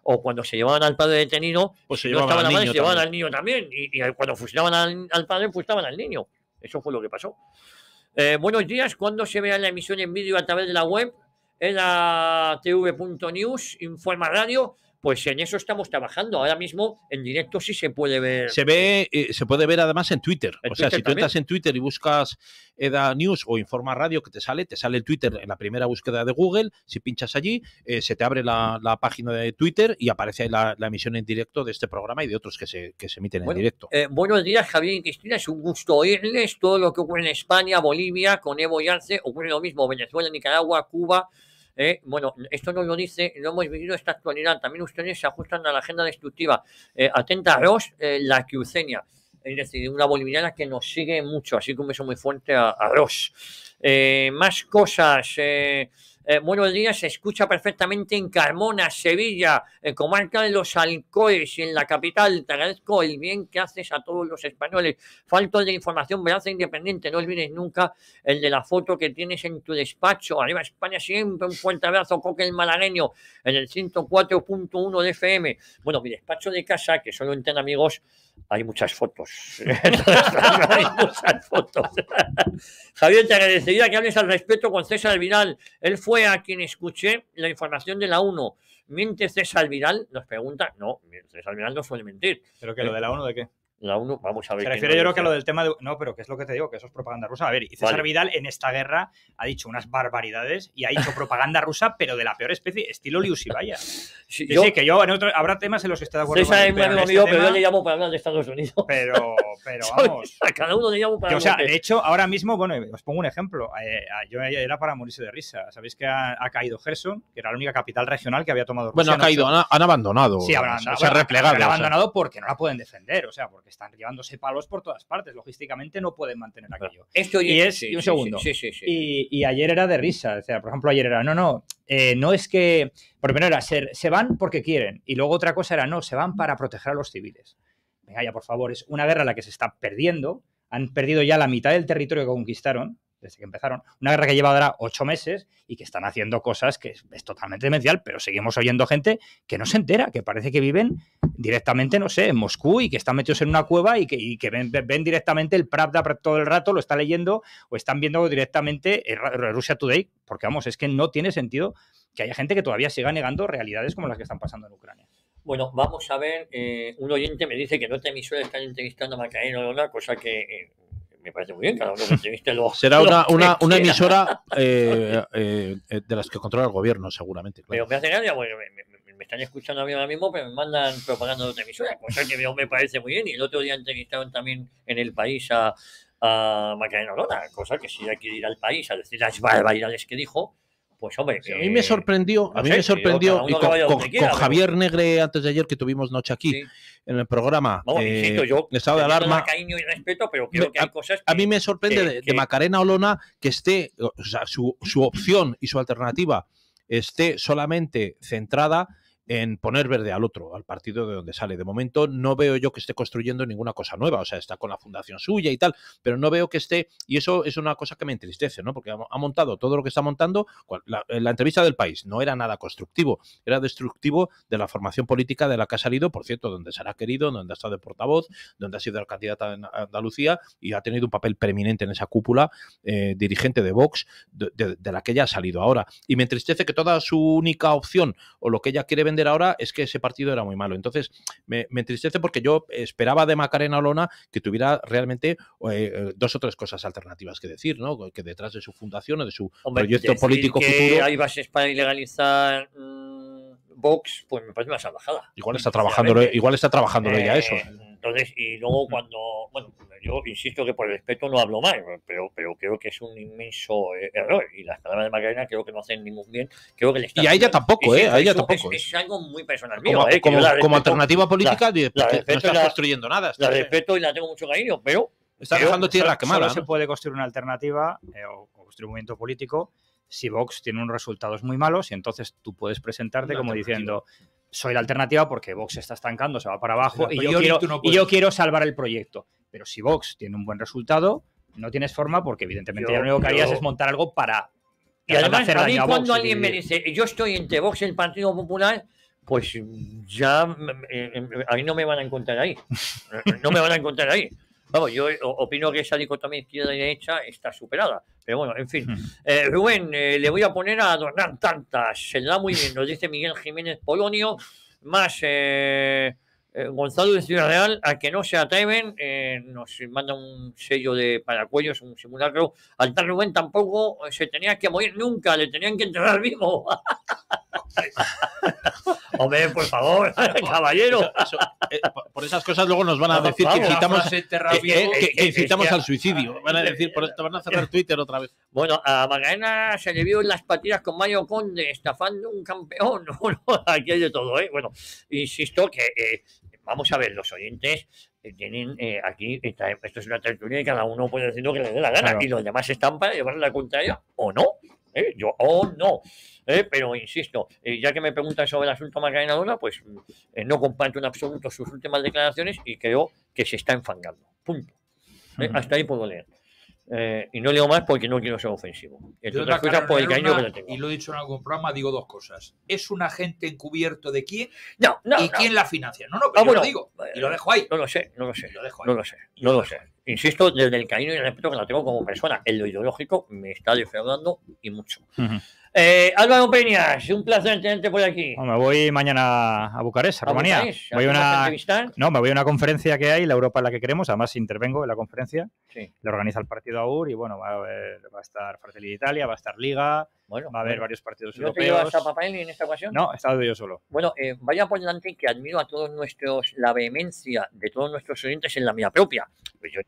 o cuando se llevaban al padre detenido, Pues se si no llevaban estaba la al madre, niño se llevaban también. al niño también. Y cuando fusilaban al padre, fusilaban al niño. Eso fue lo que pasó. Buenos días. ¿Cuándo se vea la emisión en vídeo a través de la web? En la tv.news, Informa Radio. Pues en eso estamos trabajando. Ahora mismo en directo sí se puede ver. Se puede ver además en Twitter. En O sea, Twitter si tú también. entras en Twitter y buscas EDA News o Informa Radio, que te sale el Twitter en la primera búsqueda de Google. Si pinchas allí, se te abre la página de Twitter y aparece ahí la emisión en directo de este programa y de otros que se emiten en Bueno, directo. Buenos días, Javier y Cristina. Es un gusto oírles. Todo lo que ocurre en España, Bolivia, con Evo y Arce, ocurre lo mismo. Venezuela, Nicaragua, Cuba. Bueno, esto nos lo dice, lo hemos vivido esta actualidad. También ustedes se ajustan a la agenda destructiva. Atenta a Ross, la cruceña. Es decir, una boliviana que nos sigue mucho. Así que un beso muy fuerte a Ross. Más cosas. Buenos días, se escucha perfectamente en Carmona, Sevilla, comarca de los Alcores y en la capital. Te agradezco el bien que haces a todos los españoles. Falto de información veraz e independiente. No olvides nunca el de la foto que tienes en tu despacho. Arriba España siempre. Un fuerte abrazo, Coque el malagueño, en el 104.1 de FM. Bueno, mi despacho de casa, que solo entienden amigos, hay muchas fotos. Hay muchas fotos. Javier, te agradecería que hables al respecto con César Vidal. Él fue a quien escuché la información de la 1. ¿Miente César Vidal? Nos pregunta. No, César Vidal no suele mentir. ¿Pero que lo de la ONU de qué? La ONU, vamos a ver. Se refiere yo creo que a lo del tema de... No, pero ¿qué es lo que te digo? Que eso es propaganda rusa. A ver, y César Vidal en esta guerra ha dicho unas barbaridades y ha hecho propaganda rusa, pero de la peor especie, estilo Liusivaya. Sí, que yo habrá temas en los que estoy de acuerdo. César es mi amigo mío, pero yo le llamo para hablar de Estados Unidos. Pero vamos. A cada uno le llamo para hablar. O sea, de hecho, ahora mismo, bueno, os pongo un ejemplo. Yo era para morirse de risa. Sabéis que ha caído Gerson, que era la única capital regional que había tomado Rusia. Bueno, ha caído, han abandonado. Sí, han replegado. Han abandonado porque no la pueden defender, o sea, porque están llevándose palos por todas partes. Logísticamente no pueden mantener aquello. Y un segundo. Y ayer era de risa. O sea, por ejemplo, ayer era, no es que... Por primero era, se van porque quieren. Y luego otra cosa era, no, se van para proteger a los civiles. Venga ya, por favor, es una guerra en la que se está perdiendo. Han perdido ya la mitad del territorio que conquistaron desde que empezaron. Una guerra que lleva ahora 8 meses y que están haciendo cosas que es totalmente demencial, pero seguimos oyendo gente que no se entera, que parece que viven directamente, no sé, en Moscú y que están metidos en una cueva y que ven directamente el Pravda todo el rato, lo está leyendo o están viendo directamente Russia Today, porque vamos, es que no tiene sentido que haya gente que todavía siga negando realidades como las que están pasando en Ucrania. Bueno, vamos a ver, un oyente me dice que no te emisora están entrevistando a Macarena Olona, cosa que... me parece muy bien, cada uno que entreviste será una emisora de las que controla el gobierno, seguramente. Claro. Pero me hace gracia, bueno, me están escuchando a mí ahora mismo, pero me mandan propaganda de otra emisora, cosa que me parece muy bien. Y el otro día entrevistaron también en El País a Macarena Olona, cosa que si hay que ir al País a decir las barbaridades que dijo, pues hombre... a mí me sorprendió, y con Javier Negre antes de ayer que tuvimos noche aquí, sí, en el programa, insisto, yo estado de alarma, cariño y respeto, pero creo que hay cosas a mí me sorprende de Macarena Olona que esté, o sea, su opción y su alternativa esté solamente centrada en poner verde al otro, al partido de donde sale. De momento no veo yo que esté construyendo ninguna cosa nueva, o sea, está con la fundación suya y tal, pero no veo que esté, y eso es una cosa que me entristece, ¿no? Porque ha montado todo lo que está montando. La entrevista del País no era nada constructivo, era destructivo de la formación política de la que ha salido, por cierto, donde será querido, donde ha estado de portavoz, donde ha sido la candidata en Andalucía y ha tenido un papel preeminente en esa cúpula dirigente de Vox, de la que ella ha salido ahora. Y me entristece que toda su única opción, o lo que ella quiere vender ahora, es que ese partido era muy malo. Entonces me entristece porque yo esperaba de Macarena Olona que tuviera realmente 2 o 3 cosas alternativas que decir, ¿no? Que detrás de su fundación o de su proyecto político que futuro hay bases para ilegalizar Vox, pues me parece una salvajada. Igual está trabajándolo ella eso. Entonces, y luego cuando, bueno, yo insisto que por el respeto no hablo mal, pero creo que es un inmenso error, y las palabras de Macarena creo que no hacen ningún bien. Creo que le está y a ella tampoco, a ella tampoco. Es algo muy personal mío. Como alternativa política, no estás construyendo nada. La respeto y la tengo mucho cariño, pero... Está dejando tierra quemada. Solo se puede construir una alternativa o construir un movimiento político si Vox tiene unos resultados muy malos, y entonces tú puedes presentarte como diciendo... Soy la alternativa porque Vox se está estancando, se va para abajo y yo quiero salvar el proyecto. Pero si Vox tiene un buen resultado, no tienes forma porque evidentemente lo único que harías es montar algo para y además hacer daño a Vox. Cuando alguien me dice yo estoy entre Vox y el Partido Popular, pues ya a mí no me van a encontrar ahí. No me van a encontrar ahí. Vamos, yo opino que esa dicotomía izquierda y derecha está superada. Pero bueno, en fin. Rubén, le voy a poner a Adornar Tantas. Se le da muy bien, nos dice Miguel Jiménez Polonio. Más Gonzalo de Ciudad Real, a que no se atreven, nos manda un sello de paracuellos, un simulacro. Al tal Rubén tampoco se tenía que morir nunca, le tenían que enterrar vivo. Hombre, por favor, caballero. Por esas cosas luego nos van a decir que incitamos al suicidio. Van a decir, por esto van a cerrar Twitter otra vez. Bueno, a Macarena se le vio en las patinas con Mario Conde estafando un campeón. Aquí hay de todo, ¿eh? Bueno, insisto que vamos a ver, los oyentes tienen aquí, esto es una tertulia y cada uno puede decir lo que le dé la gana, claro. Y los demás están para llevarle la contraria o no. Yo no. Pero insisto, ya que me preguntan sobre el asunto Macarena Olona, pues no comparto en absoluto sus últimas declaraciones y creo que se está enfangando. Punto. Hasta ahí puedo leer. Y no leo más porque no quiero ser ofensivo. Entre otras cosas por el cariño que le tengo. Y lo he dicho en algún programa, digo 2 cosas. ¿Es un agente encubierto de quién? No. ¿Y quién la financia? No, pero yo lo digo. Y lo dejo ahí. No lo sé. insisto, desde el cariño y el respeto que la tengo como persona. En lo ideológico me está defraudando y mucho. Álvaro Peñas, un placer tenerte por aquí. No, me voy mañana a Bucarest, a Rumanía. Me voy a una conferencia que hay, la Europa en la que queremos, además intervengo en la conferencia. Sí. La organiza el partido AUR y bueno, va a estar Fratelli d'Italia, va a estar Liga, va a haber varios partidos europeos. ¿No te llevas a Papaelli en esta ocasión? No, he estado yo solo. Bueno, vaya por delante que admiro a todos la vehemencia de todos nuestros oyentes en la mía propia. Pues yo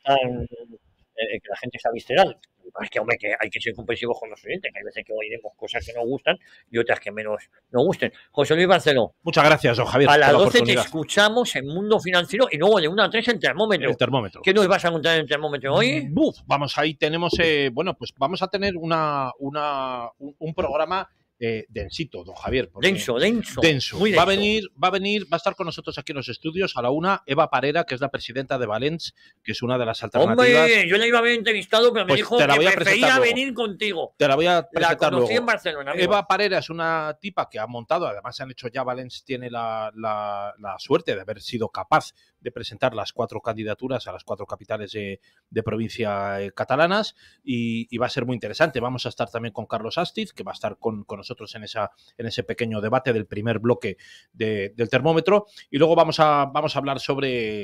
que la gente sea visceral. Es que, hombre, que hay que ser comprensivos con los oyentes, que hay veces que oiremos cosas que nos gustan y otras que menos nos gusten. José Luis Barceló. Muchas gracias, don Javier. A las 12 te escuchamos en Mundo Financiero y luego de 1 a 3 el termómetro. El termómetro. ¿Qué nos vas a contar en el termómetro hoy? Vamos, ahí tenemos, pues vamos a tener un programa densito, don Javier. Denso. Muy denso. Va a estar con nosotros aquí en los estudios a la 1 Eva Parera, que es la presidenta de Valens, que es una de las alternativas. Hombre, yo la iba a haber entrevistado, pero me dijo que prefería venir contigo. Te la voy a presentar luego. La conocí en Barcelona, amigo. Eva Parera es una tipa que ha montado, además han hecho ya, Valens tiene la suerte de haber sido capaz de presentar las 4 candidaturas a las 4 capitales de provincia catalanas y va a ser muy interesante. Vamos a estar también con Carlos Astiz, que va a estar con nosotros en ese pequeño debate del primer bloque del termómetro, y luego vamos a hablar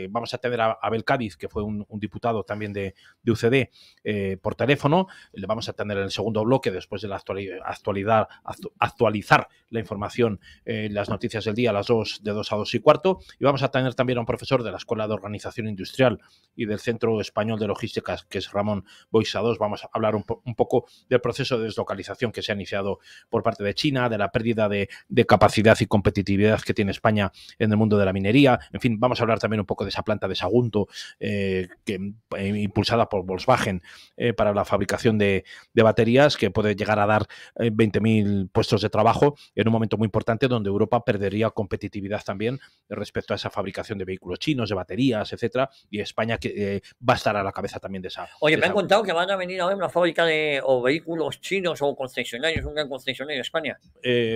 vamos a tener a Abel Cádiz, que fue un diputado también de UCD, por teléfono. Le vamos a tener en el segundo bloque, después de la actualizar la información, las noticias del día a las 2, de 2 a 2 y cuarto, y vamos a tener también a un profesor de la Escuela de Organización Industrial y del Centro Español de Logística, que es Ramón Boixadós. Vamos a hablar un poco del proceso de deslocalización que se ha iniciado por parte de China, de la pérdida de capacidad y competitividad que tiene España en el mundo de la minería. En fin, vamos a hablar también un poco de esa planta de Sagunto, impulsada por Volkswagen para la fabricación de baterías, que puede llegar a dar 20.000 puestos de trabajo en un momento muy importante donde Europa perdería competitividad también respecto a esa fabricación de vehículos chinos, de baterías, etcétera, y España que va a estar a la cabeza también de esa. Oye, me han contado que van a venir a ver una fábrica de vehículos chinos o concesionarios, un gran concesionario de España.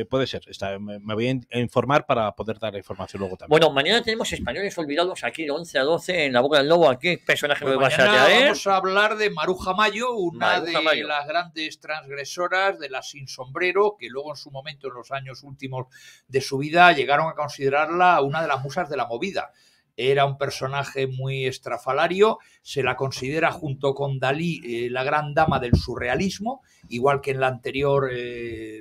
Puede ser, me voy a informar para poder dar la información luego también. Bueno, mañana tenemos Españoles Olvidados aquí de 11 a 12 en La Boca del Lobo. Aquí personaje me vas a traer. Vamos a hablar de Maruja Mayo, una de las grandes transgresoras de la Sin Sombrero, que luego en su momento, en los años últimos de su vida, llegaron a considerarla una de las musas de la movida. Era un personaje muy estrafalario, se la considera junto con Dalí la gran dama del surrealismo, igual que en la anterior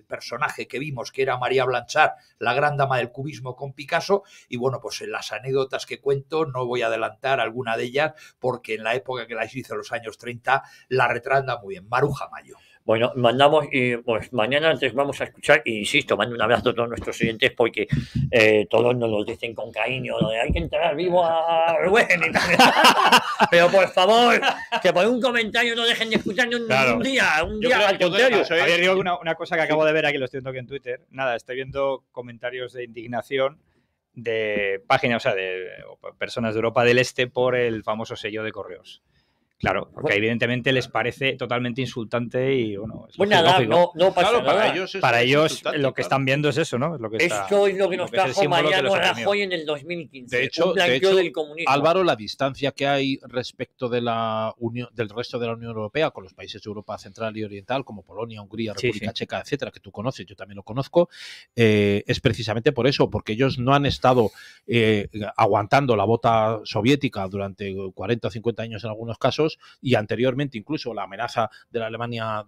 personaje que vimos, que era María Blanchard, la gran dama del cubismo con Picasso. Y bueno, pues en las anécdotas que cuento no voy a adelantar alguna de ellas, porque en la época que las hizo, en los años 30, la retrata muy bien. Maruja Mayo. Bueno, mandamos y pues mañana antes vamos a escuchar, y insisto, mando un abrazo a todos nuestros oyentes porque todos nos lo dicen con cariño, lo de hay que entrar vivo a Rubén y tal. Pero por favor, que por un comentario no dejen de escucharnos un día al contrario. Javier, digo una cosa que acabo de ver aquí, lo estoy viendo aquí en Twitter. Nada, estoy viendo comentarios de indignación de páginas, o sea, de personas de Europa del Este por el famoso sello de correos. Claro, porque evidentemente les parece totalmente insultante y bueno, es nada, no pasa nada. Para ellos lo que están viendo es eso, ¿no? Es lo que esto es lo que nos trajo Mariano Rajoy en el 2015. De hecho, del comunismo. Álvaro, la distancia que hay respecto de del resto de la Unión Europea con los países de Europa Central y Oriental, como Polonia, Hungría, República Checa, etcétera, que tú conoces, yo también lo conozco, es precisamente por eso, porque ellos no han estado aguantando la bota soviética durante 40 o 50 años en algunos casos, y anteriormente incluso la amenaza de la Alemania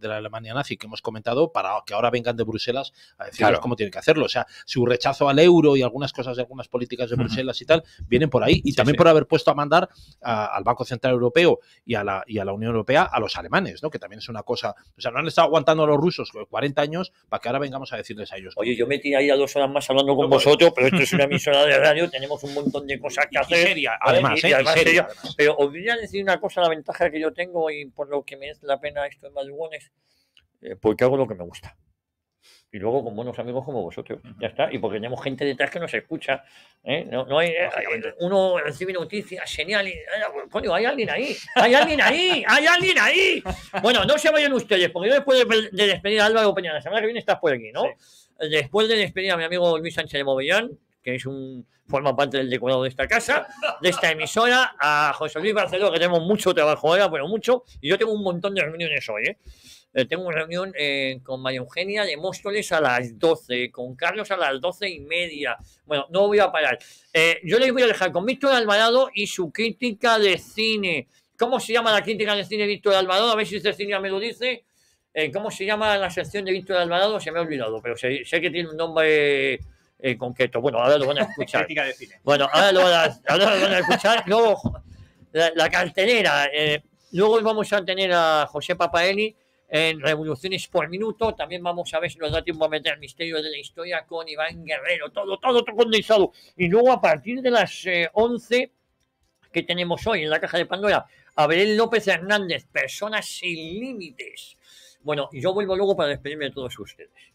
nazi que hemos comentado, para que ahora vengan de Bruselas a decirles cómo tienen que hacerlo. O sea, su rechazo al euro y algunas cosas de algunas políticas de Bruselas y tal vienen por ahí, y también por haber puesto a mandar al Banco Central Europeo y a la Unión Europea a los alemanes, ¿no? Que también es una cosa, o sea, no han estado aguantando a los rusos 40 años para que ahora vengamos a decirles a ellos. Oye, yo me tiré ahí a 2 horas más hablando con vosotros, pero esto es una emisora de radio, tenemos un montón de cosas que hacer. Seria, además, seria. Pero os voy a decir una cosa, la ventaja que yo tengo y por lo que me es la pena esto en madrugones, porque hago lo que me gusta. Y luego con buenos amigos como vosotros. Ya está. Y porque tenemos gente detrás que nos escucha. No hay, uno recibe noticias, genial. Coño, hay alguien ahí. Hay alguien ahí. Hay alguien ahí. Bueno, no se vayan ustedes, porque yo después de despedir a Álvaro Peña, la semana que viene estás por aquí, ¿no? Sí. Después de despedir a mi amigo Luis Sánchez de Movellán, que forma parte del decorado de esta casa, de esta emisora, a José Luis Barceló, que tenemos mucho trabajo ahora, pero mucho, y yo tengo un montón de reuniones hoy, Tengo una reunión con María Eugenia de Móstoles a las 12, con Carlos a las 12:30. Bueno, no voy a parar. Yo les voy a dejar con Víctor Alvarado y su crítica de cine. ¿Cómo se llama la crítica de cine de Víctor Alvarado? A ver si Cecilia me lo dice. ¿Cómo se llama la sección de Víctor Alvarado? Se me ha olvidado, pero sé que tiene un nombre concreto. Bueno, ahora lo van a escuchar. Crítica de cine. Bueno, ahora lo van a escuchar. Luego, la cartelera. Luego vamos a tener a José Papaeli en Revoluciones por Minuto. También vamos a ver si nos da tiempo a meter el misterio de la historia con Iván Guerrero. Todo condensado. Y luego a partir de las 11 que tenemos hoy en la caja de Pandora, Abel López Hernández, Personas sin Límites. Bueno, y yo vuelvo luego para despedirme de todos ustedes.